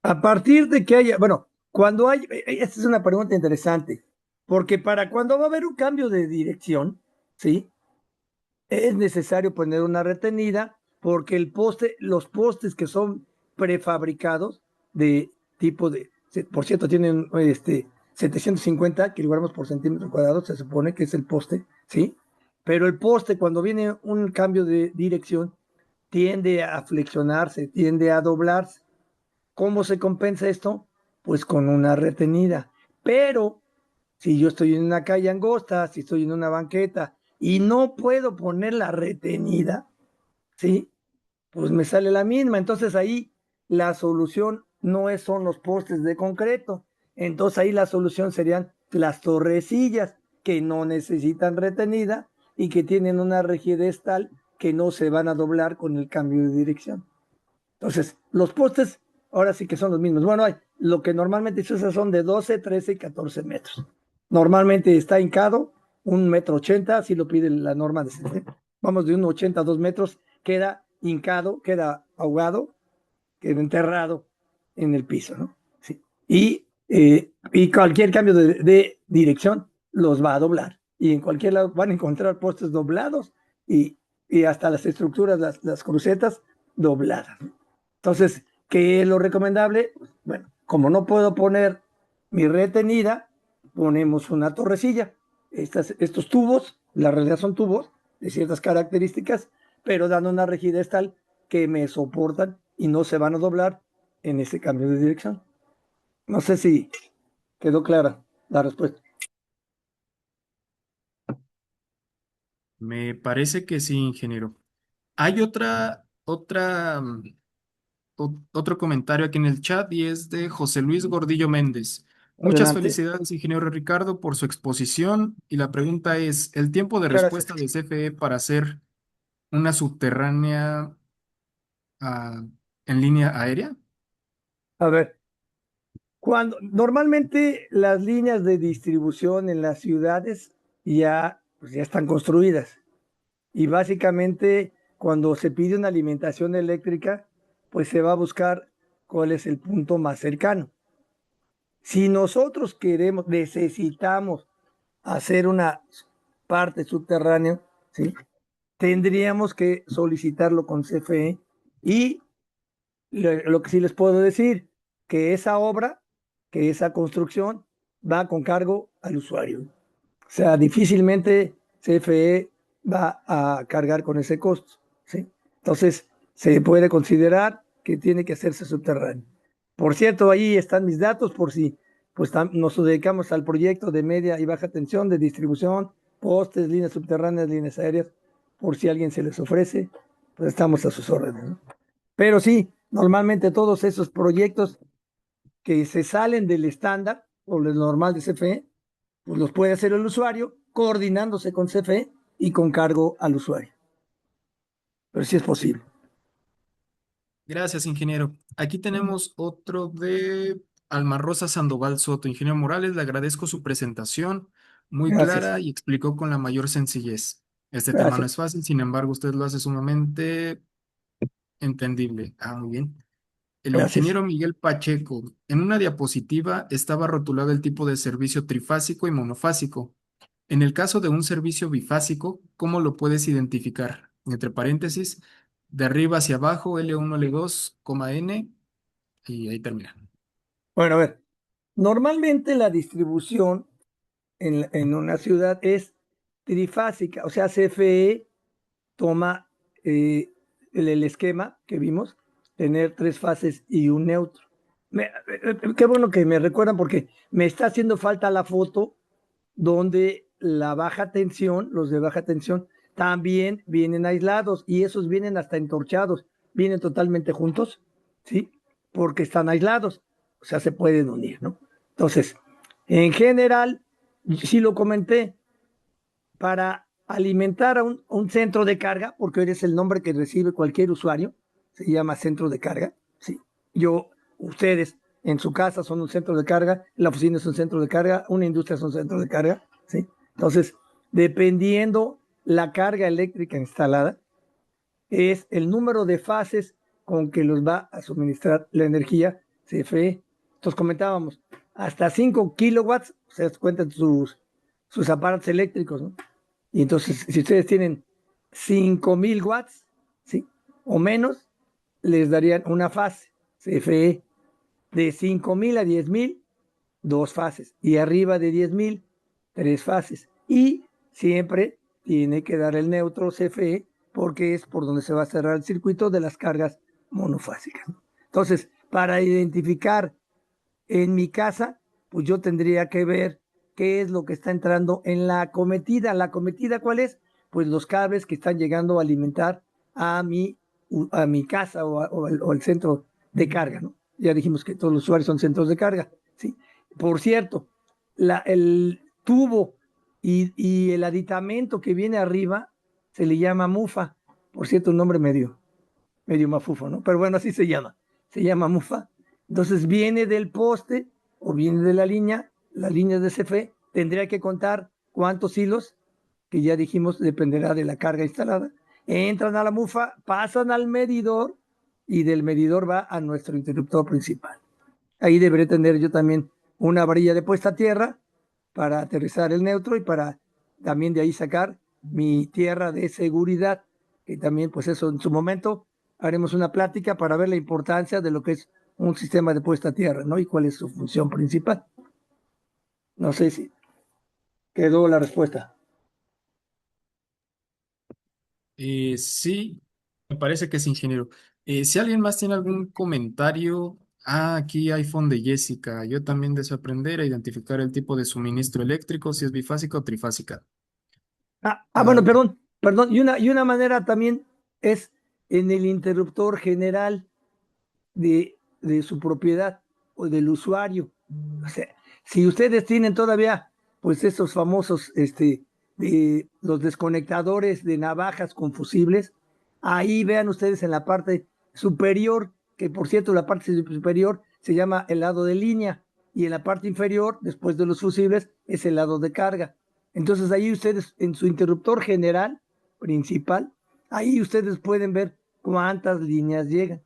A partir de que haya, bueno, cuando esta es una pregunta interesante, porque para cuando va a haber un cambio de dirección, ¿sí? Es necesario poner una retenida porque los postes que son prefabricados de tipo por cierto, tienen 750 kilogramos por centímetro cuadrado, se supone que es el poste, ¿sí? Pero el poste, cuando viene un cambio de dirección, tiende a flexionarse, tiende a doblarse. ¿Cómo se compensa esto? Pues con una retenida. Pero si yo estoy en una calle angosta, si estoy en una banqueta y no puedo poner la retenida, ¿sí? Pues me sale la misma. Entonces ahí la solución no son los postes de concreto. Entonces ahí la solución serían las torrecillas que no necesitan retenida y que tienen una rigidez tal que no se van a doblar con el cambio de dirección. Entonces, los postes ahora sí que son los mismos. Bueno, lo que normalmente se usa son de 12, 13 y 14 metros. Normalmente está hincado 1,80 m, así lo pide la norma de vamos de 1,80 a 2 metros, queda hincado, queda ahogado, queda enterrado en el piso, ¿no? Sí. Y cualquier cambio de dirección los va a doblar. Y en cualquier lado van a encontrar postes doblados y, y hasta las estructuras, las crucetas dobladas, ¿no? Entonces, ¿qué es lo recomendable? Bueno, como no puedo poner mi retenida, ponemos una torrecilla. Estos tubos, la realidad son tubos de ciertas características, pero dan una rigidez tal que me soportan y no se van a doblar en ese cambio de dirección. No sé si quedó clara la respuesta. Me parece que sí, ingeniero. Hay otro comentario aquí en el chat y es de José Luis Gordillo Méndez. Muchas Adelante. felicidades, ingeniero Ricardo, por su exposición. Y la pregunta es, ¿el tiempo de Muchas gracias. respuesta de CFE para hacer una subterránea en línea aérea? A ver, normalmente las líneas de distribución en las ciudades pues ya están construidas y básicamente cuando se pide una alimentación eléctrica, pues se va a buscar cuál es el punto más cercano. Si nosotros necesitamos hacer una parte subterránea, ¿sí? Tendríamos que solicitarlo con CFE y lo que sí les puedo decir, que esa obra, que esa construcción va con cargo al usuario. O sea, difícilmente CFE va a cargar con ese costo, ¿sí? Entonces, se puede considerar que tiene que hacerse subterráneo. Por cierto, ahí están mis datos por si pues, nos dedicamos al proyecto de media y baja tensión de distribución, postes, líneas subterráneas, líneas aéreas, por si a alguien se les ofrece, pues estamos a sus órdenes, ¿no? Pero sí, normalmente todos esos proyectos que se salen del estándar o del normal de CFE, pues los puede hacer el usuario coordinándose con CFE y con cargo al usuario. Pero sí es posible. Gracias, ingeniero. Aquí tenemos otro de Alma Rosa Sandoval Soto. Ingeniero Morales, le agradezco su presentación, muy Gracias. clara y explicó con la mayor sencillez. Este tema no Gracias. es fácil, sin embargo, usted lo hace sumamente entendible. Muy bien. El Gracias. ingeniero Miguel Pacheco, en una diapositiva estaba rotulado el tipo de servicio trifásico y monofásico. En el caso de un servicio bifásico, ¿cómo lo puedes identificar? Entre paréntesis, de arriba hacia abajo, L1, L2, N, y ahí termina. Bueno, a ver, normalmente la distribución en una ciudad es trifásica, o sea, CFE toma el esquema que vimos, tener 3 fases y un neutro. Qué bueno que me recuerdan porque me está haciendo falta la foto donde la baja tensión, los de baja tensión, también vienen aislados y esos vienen hasta entorchados, vienen totalmente juntos, ¿sí? Porque están aislados, o sea, se pueden unir, ¿no? Entonces, en general, sí lo comenté, para alimentar a un centro de carga, porque es el nombre que recibe cualquier usuario, se llama centro de carga, ¿sí? Ustedes en su casa son un centro de carga, la oficina es un centro de carga, una industria es un centro de carga, ¿sí? Entonces, dependiendo la carga eléctrica instalada, es el número de fases con que los va a suministrar la energía CFE. Entonces comentábamos, hasta 5 kilowatts, o sea, cuentan sus aparatos eléctricos, ¿no? Y entonces, si ustedes tienen 5,000 watts, ¿sí? O menos, les darían una fase CFE. De 5,000 a 10,000, 2 fases. Y arriba de 10,000, 3 fases. Y siempre tiene que dar el neutro CFE porque es por donde se va a cerrar el circuito de las cargas monofásicas. Entonces, para identificar en mi casa, pues yo tendría que ver qué es lo que está entrando en la acometida. ¿La acometida cuál es? Pues los cables que están llegando a alimentar a mi casa o el centro de carga, ¿no? Ya dijimos que todos los usuarios son centros de carga, ¿sí? Por cierto, el tubo y el aditamento que viene arriba se le llama mufa. Por cierto, un nombre medio mafufo, ¿no? Pero bueno, así se llama mufa. Entonces viene del poste o viene de la línea de CFE, tendría que contar cuántos hilos, que ya dijimos dependerá de la carga instalada, entran a la mufa, pasan al medidor y del medidor va a nuestro interruptor principal. Ahí deberé tener yo también una varilla de puesta a tierra para aterrizar el neutro y para también de ahí sacar mi tierra de seguridad, que también pues eso en su momento haremos una plática para ver la importancia de lo que es un sistema de puesta a tierra, ¿no? Y cuál es su función principal. No sé si quedó la respuesta. Sí, me parece que es ingeniero. Si alguien más tiene algún comentario, aquí hay iPhone de Jessica. Yo también deseo aprender a identificar el tipo de suministro eléctrico, si es bifásica o trifásica. Bueno, Ah, perdón. Y una manera también es en el interruptor general de su propiedad o del usuario. O sea, si ustedes tienen todavía, pues esos famosos, de los desconectadores de navajas con fusibles, ahí vean ustedes en la parte superior, que por cierto la parte superior se llama el lado de línea y en la parte inferior, después de los fusibles, es el lado de carga. Entonces ahí ustedes en su interruptor general principal, ahí ustedes pueden ver cuántas líneas llegan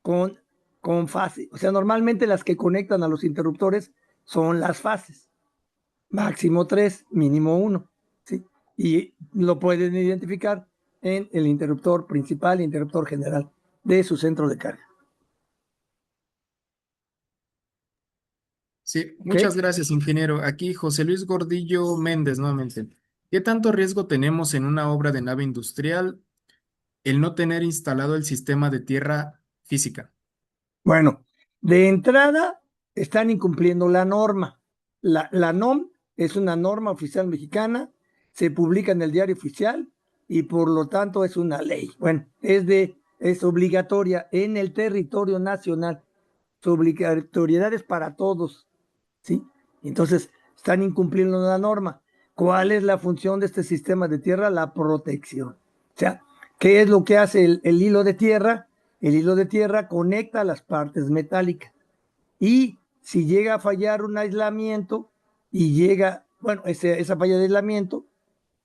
con, con fase. O sea, normalmente las que conectan a los interruptores son las fases. Máximo tres, mínimo uno. ¿Sí? Y lo pueden identificar en el interruptor principal e interruptor general de su centro de carga. sí, ¿Ok? muchas gracias, ingeniero. Aquí José Luis Gordillo Méndez, nuevamente. ¿Qué tanto riesgo tenemos en una obra de nave industrial el no tener instalado el sistema de tierra física? Bueno, de entrada están incumpliendo la norma. La NOM es una norma oficial mexicana, se publica en el diario oficial y por lo tanto es una ley. Bueno, es obligatoria en el territorio nacional. Su obligatoriedad es para todos, ¿sí? Entonces, están incumpliendo la norma. ¿Cuál es la función de este sistema de tierra? La protección. O sea, ¿qué es lo que hace el hilo de tierra? El hilo de tierra conecta las partes metálicas. Y si llega a fallar un aislamiento y llega, bueno, esa falla de aislamiento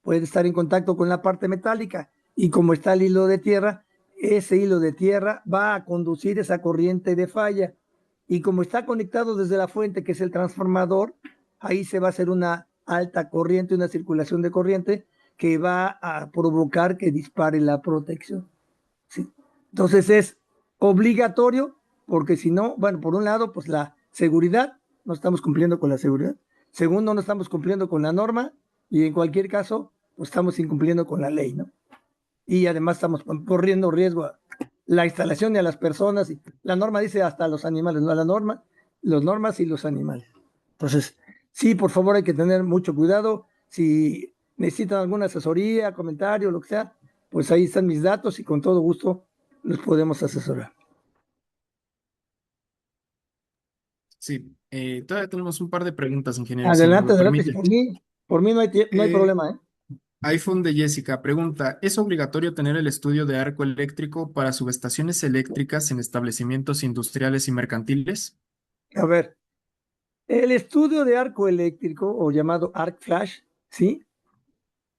puede estar en contacto con la parte metálica. Y como está el hilo de tierra, ese hilo de tierra va a conducir esa corriente de falla. Y como está conectado desde la fuente, que es el transformador, ahí se va a hacer una alta corriente, una circulación de corriente que va a provocar que dispare la protección. ¿Sí? Entonces es obligatorio, porque si no, bueno, por un lado, pues la seguridad, no estamos cumpliendo con la seguridad. Segundo, no estamos cumpliendo con la norma y en cualquier caso, pues estamos incumpliendo con la ley, ¿no? Y además estamos corriendo riesgo a la instalación y a las personas. Y la norma dice hasta los animales, no la norma, los normas y los animales. Entonces, sí, por favor, hay que tener mucho cuidado. Si necesitan alguna asesoría, comentario, lo que sea, pues ahí están mis datos y con todo gusto los podemos asesorar. Sí, todavía tenemos un par de preguntas, ingeniero, si me Adelante, lo adelante. Si permite. por mí no hay Eh, problema, ¿eh? iPhone de Jessica pregunta, ¿es obligatorio tener el estudio de arco eléctrico para subestaciones eléctricas en establecimientos industriales y mercantiles? A ver, el estudio de arco eléctrico o llamado arc flash, ¿sí?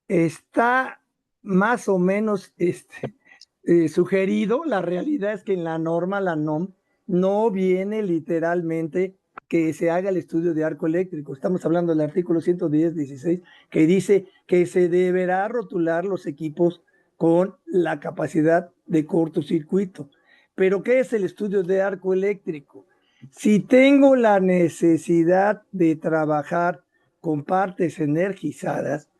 Está más o menos sugerido. La realidad es que en la norma, la NOM, no viene literalmente que se haga el estudio de arco eléctrico. Estamos hablando del artículo 110.16, que dice que se deberá rotular los equipos con la capacidad de cortocircuito. Pero, ¿qué es el estudio de arco eléctrico? Si tengo la necesidad de trabajar con partes energizadas,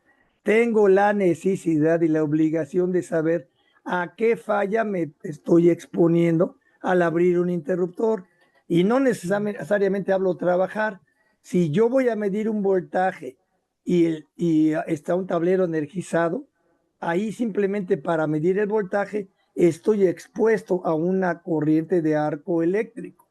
tengo la necesidad y la obligación de saber a qué falla me estoy exponiendo al abrir un interruptor. Y no necesariamente hablo trabajar, Si yo voy a medir un voltaje y está un tablero energizado, ahí simplemente para medir el voltaje estoy expuesto a una corriente de arco eléctrico.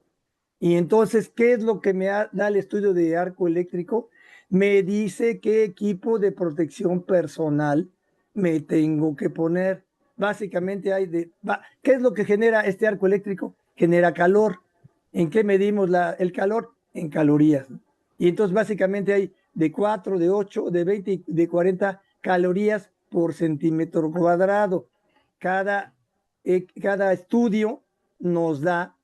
Y entonces, ¿qué es lo que da el estudio de arco eléctrico? Me dice qué equipo de protección personal me tengo que poner. Básicamente ¿qué es lo que genera este arco eléctrico? Genera calor. ¿En qué medimos el calor? En calorías. Y entonces básicamente hay de 4, de 8, de 20 y de 40 calorías por centímetro cuadrado. Cada estudio nos da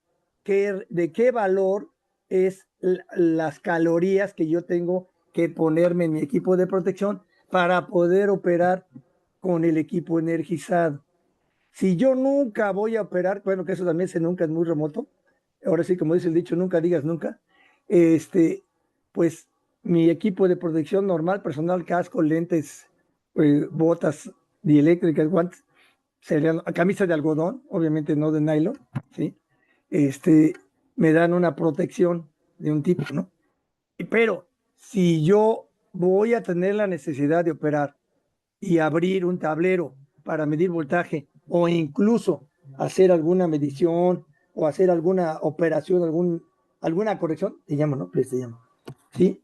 de qué valor es las calorías que yo tengo que ponerme en mi equipo de protección para poder operar con el equipo energizado. Si yo nunca voy a operar, bueno, que eso también se nunca es muy remoto, ahora sí, como dice el dicho, nunca digas nunca, pues mi equipo de protección normal, personal, casco, lentes, botas dieléctricas, guantes, serían camisas de algodón, obviamente no de nylon, ¿sí? este, Me dan una protección de un tipo, ¿no? Pero si yo voy a tener la necesidad de operar y abrir un tablero para medir voltaje o incluso hacer alguna medición o hacer alguna operación, alguna corrección, te llamo, ¿no? Te llamo, ¿sí?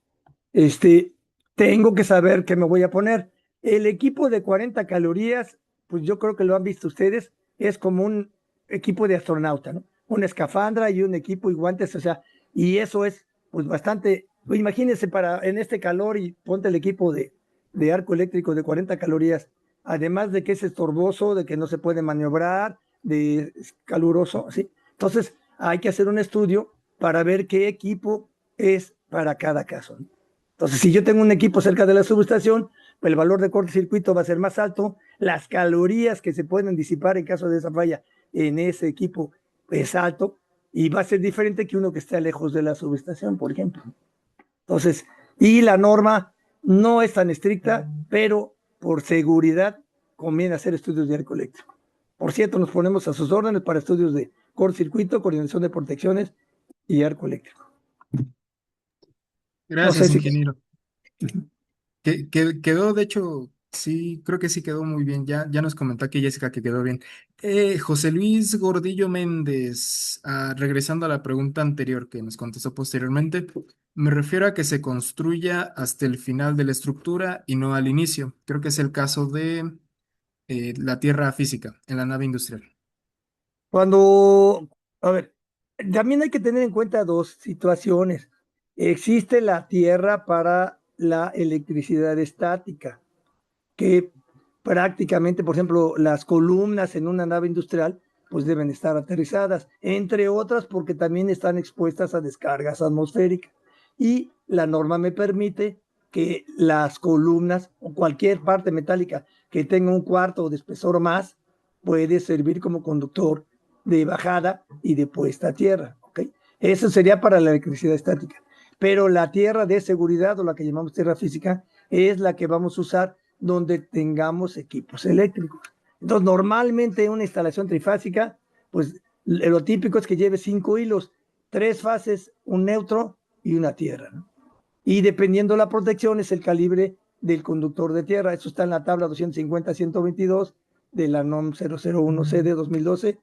Tengo que saber qué me voy a poner. El equipo de 40 calorías, pues yo creo que lo han visto ustedes, es como un equipo de astronauta, ¿no? Una escafandra y un equipo y guantes, o sea, y eso es pues bastante, pues, imagínense en este calor y ponte el equipo de arco eléctrico de 40 calorías, además de que es estorboso, de que no se puede maniobrar, de caluroso, ¿sí? Entonces hay que hacer un estudio para ver qué equipo es para cada caso, ¿no? Entonces, si yo tengo un equipo cerca de la subestación, pues el valor de cortocircuito va a ser más alto, las calorías que se pueden disipar en caso de esa falla en ese equipo es alto y va a ser diferente que uno que esté lejos de la subestación, por ejemplo. Entonces, y la norma no es tan estricta, pero por seguridad conviene hacer estudios de arco eléctrico. Por cierto, nos ponemos a sus órdenes para estudios de cortocircuito, coordinación de protecciones y arco eléctrico. No sé Gracias, si... ingeniero. Quedó, de hecho, sí, creo que sí quedó muy bien. Ya nos comentó aquí Jessica que quedó bien. José Luis Gordillo Méndez, regresando a la pregunta anterior que nos contestó posteriormente, me refiero a que se construya hasta el final de la estructura y no al inicio. Creo que es el caso de la tierra física en la nave industrial. Cuando, a ver, también hay que tener en cuenta dos situaciones. Existe la tierra para la electricidad estática, que prácticamente, por ejemplo, las columnas en una nave industrial, pues deben estar aterrizadas, entre otras porque también están expuestas a descargas atmosféricas. Y la norma me permite que las columnas o cualquier parte metálica que tenga un cuarto de espesor más puede servir como conductor de bajada y de puesta a tierra. ¿Okay? Eso sería para la electricidad estática. Pero la tierra de seguridad o la que llamamos tierra física es la que vamos a usar donde tengamos equipos eléctricos. Entonces, normalmente una instalación trifásica, pues lo típico es que lleve 5 hilos, 3 fases, un neutro y una tierra, ¿no? Y dependiendo la protección es el calibre del conductor de tierra. Eso está en la tabla 250-122 de la NOM 001C de 2012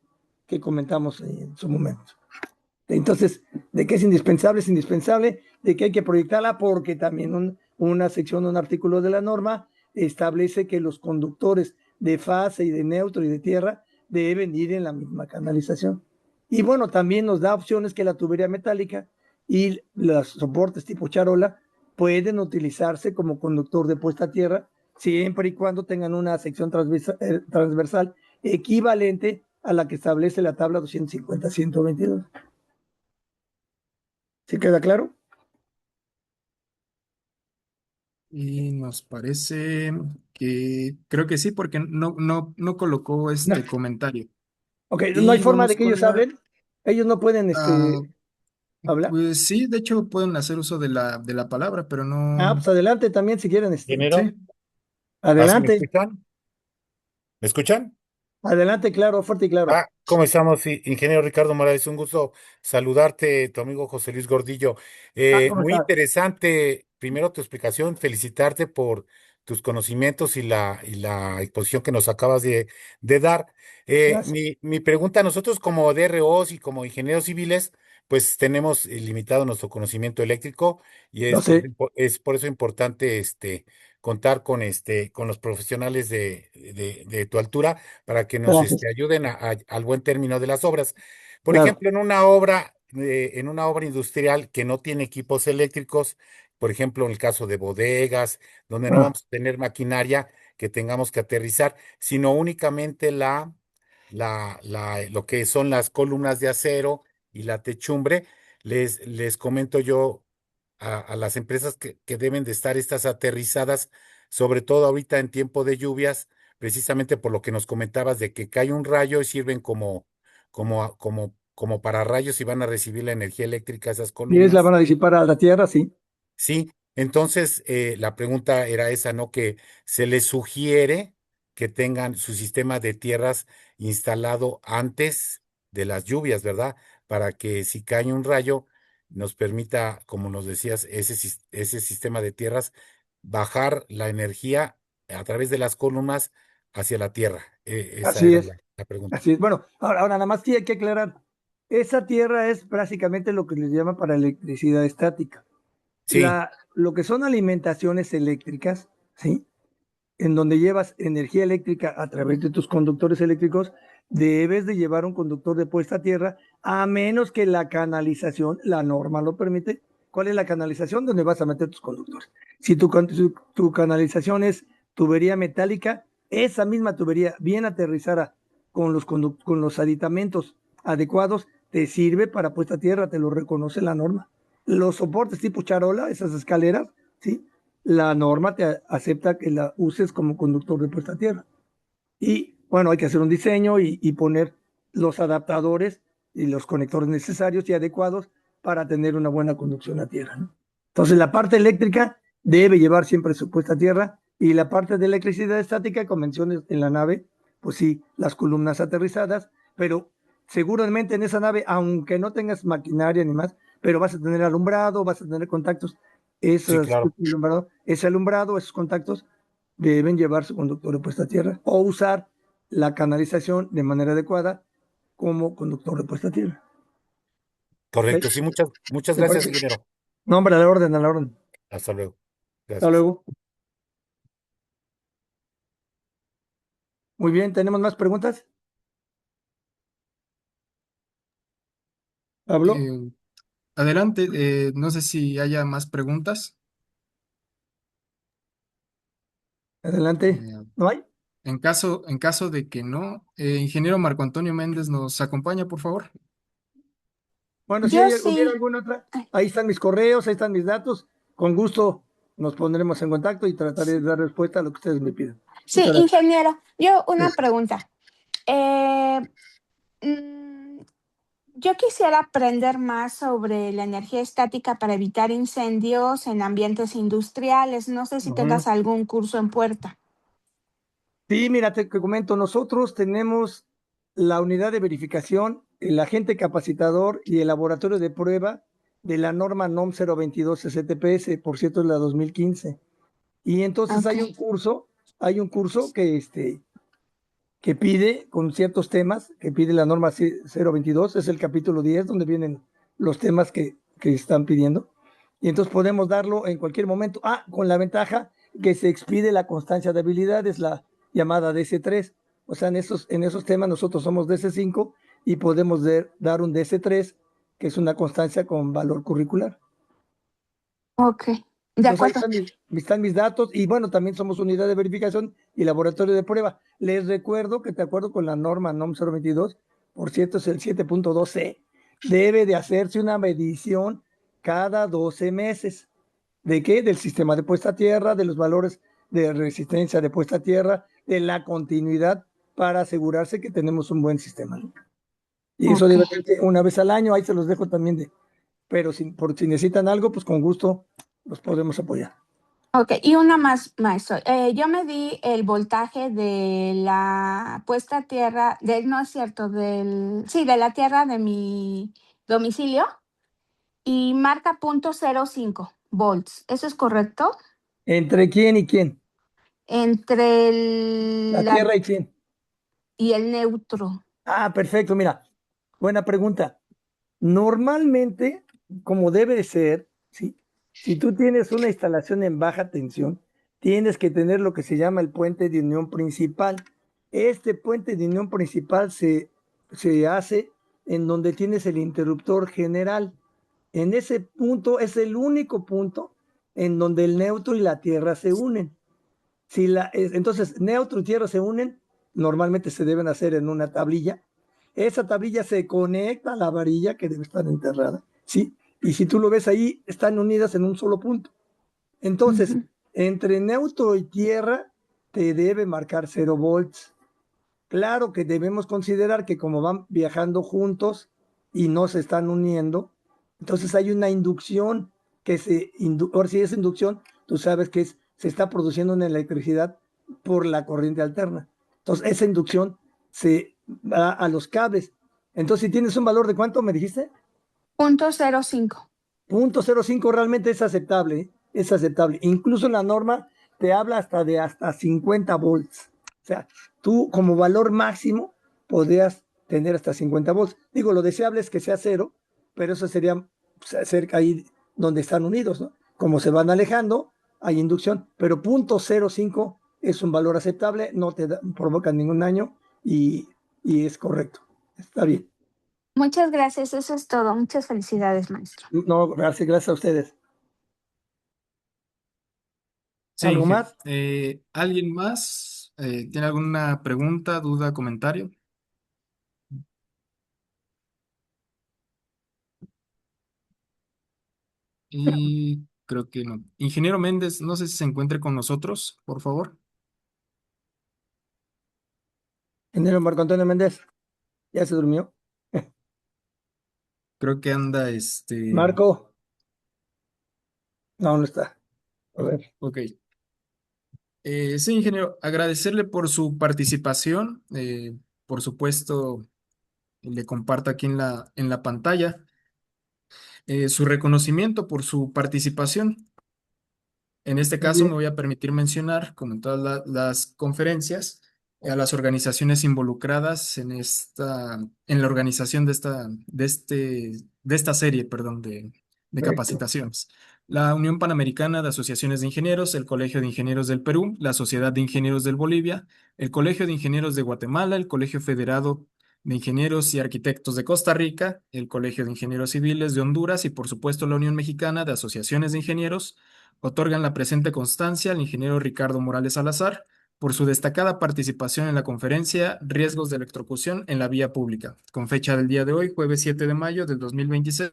que comentamos en su momento. Entonces, ¿de qué es indispensable? Es indispensable de que hay que proyectarla porque también una sección, un artículo de la norma establece que los conductores de fase y de neutro y de tierra deben ir en la misma canalización. Y bueno, también nos da opciones que la tubería metálica y los soportes tipo charola pueden utilizarse como conductor de puesta a tierra siempre y cuando tengan una sección transversal equivalente a la que establece la tabla 250-122. ¿Sí queda claro? Y nos parece que creo que sí, porque no colocó No. este comentario. Ok, no hay Y forma de vamos que ellos con la. hablen. Ellos no pueden ah, hablar. pues sí, de hecho pueden hacer uso de la palabra, pero no. Pues adelante también si quieren. Ingeniero, Sí, Adelante. ¿me escuchan? ¿Me escuchan? Adelante, claro, fuerte y claro. ¿Cómo estamos, ingeniero Ricardo Morales? Un gusto saludarte, tu amigo José Luis Gordillo. ¿Cómo Muy estás? interesante, primero tu explicación, felicitarte por tus conocimientos y la exposición que nos acabas de dar. Gracias. Mi pregunta, nosotros como DROs y como ingenieros civiles, pues tenemos limitado nuestro conocimiento eléctrico y Lo es sé. es por eso importante contar con los profesionales de tu altura para que nos Gracias. ayuden al buen término de las obras. Por Claro. ejemplo, en una obra industrial que no tiene equipos eléctricos, por ejemplo, en el caso de bodegas, donde no Ah, vamos a tener maquinaria que tengamos que aterrizar, sino únicamente lo que son las columnas de acero y la techumbre, les comento yo a las empresas que deben de estar estas aterrizadas, sobre todo ahorita en tiempo de lluvias, precisamente por lo que nos comentabas de que cae un rayo y sirven como para rayos y van a recibir la energía eléctrica esas y es la columnas. van a disipar a la tierra, sí. Sí, entonces la pregunta era esa, ¿no? Que se les sugiere que tengan su sistema de tierras instalado antes de las lluvias, ¿verdad? Para que si cae un rayo nos permita, como nos decías, ese sistema de tierras, bajar la energía a través de las columnas hacia la tierra. Esa Así era es. la pregunta. Así es. Bueno, ahora nada más sí hay que aclarar. Esa tierra es básicamente lo que les llama para electricidad estática. Sí, Lo que son alimentaciones eléctricas, ¿sí? En donde llevas energía eléctrica a través de tus conductores eléctricos, debes de llevar un conductor de puesta a tierra, a menos que la canalización, la norma lo permite. ¿Cuál es la canalización? Donde vas a meter tus conductores. Si tu canalización es tubería metálica, esa misma tubería bien aterrizada con los aditamentos adecuados, te sirve para puesta a tierra, te lo reconoce la norma. Los soportes tipo charola, esas escaleras, ¿sí? La norma te acepta que la uses como conductor de puesta a tierra. Y bueno, hay que hacer un diseño y poner los adaptadores y los conectores necesarios y adecuados para tener una buena conducción a tierra, ¿no? Entonces, la parte eléctrica debe llevar siempre su puesta a tierra y la parte de electricidad estática, convenciones en la nave, pues sí, las columnas aterrizadas, pero seguramente en esa nave, aunque no tengas maquinaria ni más, pero vas a tener alumbrado, vas a tener contactos, sí, claro. ese alumbrado, esos contactos deben llevar su conductor de puesta a tierra o usar la canalización de manera adecuada como conductor de puesta a tierra. Correcto. ¿Ok? Sí, muchas ¿Te gracias, parece? ingeniero. No, hombre, a la orden, a la orden. Hasta luego. Hasta Gracias. luego. Muy bien, ¿tenemos más preguntas? ¿Pablo? Eh, Adelante, no sé si haya más preguntas. Adelante. Eh, ¿No hay? en caso de que no, ingeniero Marco Antonio Méndez nos acompaña, por favor. Bueno, si Yo hubiera sí. alguna otra, Ay, ahí están mis correos, ahí están mis datos. Con gusto nos pondremos en contacto y trataré de dar respuesta a lo que ustedes me pidan. sí, Muchas gracias. ingeniero, yo una Sí. pregunta. Eh, mm, yo quisiera aprender más sobre la energía estática para evitar incendios en ambientes industriales. No sé si Ujú. tengas algún curso en puerta. Sí, mira, te comento, nosotros tenemos la unidad de verificación, el agente capacitador y el laboratorio de prueba de la norma NOM 022 STPS, por cierto, es la 2015. Y entonces Ok, hay un curso que pide con ciertos temas, que pide la norma 022, es el capítulo 10, donde vienen los temas que están pidiendo. Y entonces podemos darlo en cualquier momento. Con la ventaja que se expide la constancia de habilidades, la llamada DS3. O sea, en esos temas nosotros somos DS5 y podemos dar un DS3, que es una constancia con valor curricular. ok, de Entonces ahí acuerdo. están mis datos y bueno, también somos unidad de verificación y laboratorio de prueba. Les recuerdo que de acuerdo con la norma NOM 022, por cierto es el 7.2c, debe de hacerse una medición cada 12 meses. ¿De qué? Del sistema de puesta a tierra, de los valores de resistencia de puesta a tierra, de la continuidad para asegurarse que tenemos un buen sistema, ¿no? Y eso Ok, debe ser una vez al año, ahí se los dejo también pero si necesitan algo, pues con gusto los podemos apoyar. Ok, y una más, maestro. Yo medí el voltaje de la puesta a tierra, no es cierto, sí, de la tierra de mi domicilio y marca 0.05 volts. ¿Eso es correcto? ¿Entre quién y quién? Entre La Tierra y quién. y el neutro. Ah, perfecto, mira, buena pregunta. Normalmente, como debe de ser, ¿sí? Si tú tienes una instalación en baja tensión, tienes que tener lo que se llama el puente de unión principal. Este puente de unión principal se hace en donde tienes el interruptor general. En ese punto es el único punto en donde el neutro y la tierra se unen. Entonces, neutro y tierra se unen, normalmente se deben hacer en una tablilla. Esa tablilla se conecta a la varilla que debe estar enterrada, ¿sí? Y si tú lo ves ahí, están unidas en un solo punto. Entonces, Ujú. entre neutro y tierra, te debe marcar 0 volts. Claro que debemos considerar que como van viajando juntos y no se están uniendo, entonces hay una inducción ahora si es inducción, tú sabes que se está produciendo una electricidad por la corriente alterna. Entonces esa inducción se va a los cables. Entonces si tienes un valor de cuánto me dijiste, 0.05. 0.05 realmente es aceptable, ¿eh? Es aceptable. Incluso la norma te habla hasta 50 volts. O sea, tú como valor máximo podrías tener hasta 50 volts. Digo, lo deseable es que sea cero, pero eso sería cerca ahí donde están unidos, ¿no? Como se van alejando, hay inducción, pero 0.05 es un valor aceptable, no provoca ningún daño y es correcto. Está bien. Muchas gracias, eso es todo. Muchas felicidades, maestro. No, gracias a ustedes. Sí, ¿Algo más? ¿alguien más tiene alguna pregunta, duda, comentario? Y creo que no. Ingeniero Méndez, no sé si se encuentre con nosotros, por favor. Ingeniero Marco Antonio Méndez, ya se durmió. Creo que anda, Marco, no está. A ver. ok. Sí, ingeniero, agradecerle por su participación. Por supuesto, le comparto aquí en la pantalla su reconocimiento por su participación. En este Muy caso me bien. voy a permitir mencionar, como en todas las conferencias, a las organizaciones involucradas en la organización de esta serie, perdón, de Perfecto. capacitaciones. La Unión Panamericana de Asociaciones de Ingenieros, el Colegio de Ingenieros del Perú, la Sociedad de Ingenieros del Bolivia, el Colegio de Ingenieros de Guatemala, el Colegio Federado de Ingenieros y Arquitectos de Costa Rica, el Colegio de Ingenieros Civiles de Honduras y, por supuesto, la Unión Mexicana de Asociaciones de Ingenieros otorgan la presente constancia al ingeniero Ricardo Morales Salazar por su destacada participación en la conferencia Riesgos de electrocución en la vía pública, con fecha del día de hoy, jueves 7 de mayo del 2026.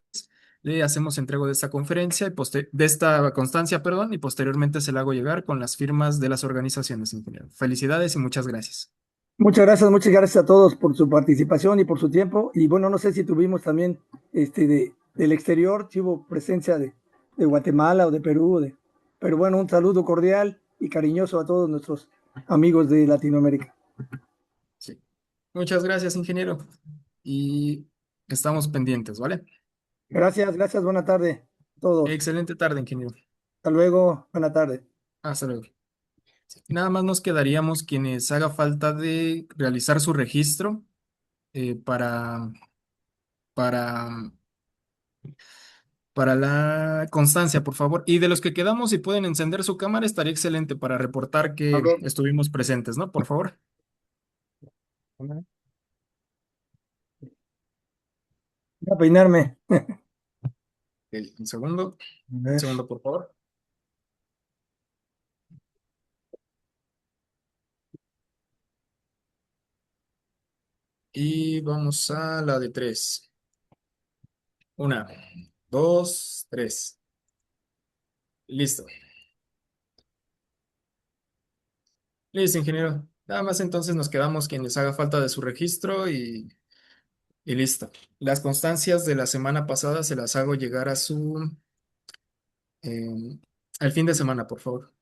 Le hacemos entrego de esta conferencia de esta constancia, perdón, y posteriormente se la hago llegar con las firmas de las organizaciones, ingeniero. Felicidades y muchas gracias. Muchas gracias a todos por su participación y por su tiempo. Y bueno, no sé si tuvimos también del exterior, si hubo presencia de Guatemala o de Perú, pero bueno, un saludo cordial y cariñoso a todos nuestros amigos de Latinoamérica. Sí. Muchas gracias, ingeniero. Y estamos pendientes, ¿vale? Gracias, buena tarde a todos. Excelente tarde, ingeniero. Hasta luego, buena tarde. Hasta luego. Nada más nos quedaríamos quienes haga falta de realizar su registro eh, para, para, para la constancia, por favor. Y de los que quedamos, si pueden encender su cámara, estaría excelente para reportar que Ok. estuvimos presentes, ¿no? Por favor. Voy a peinarme. Ok, un A ver. segundo, por favor. Y vamos a la de tres. Una, dos, tres. Listo. Listo, ingeniero. Nada más entonces nos quedamos quienes haga falta de su registro y listo. Las constancias de la semana pasada se las hago llegar eh, Al fin de semana, por favor.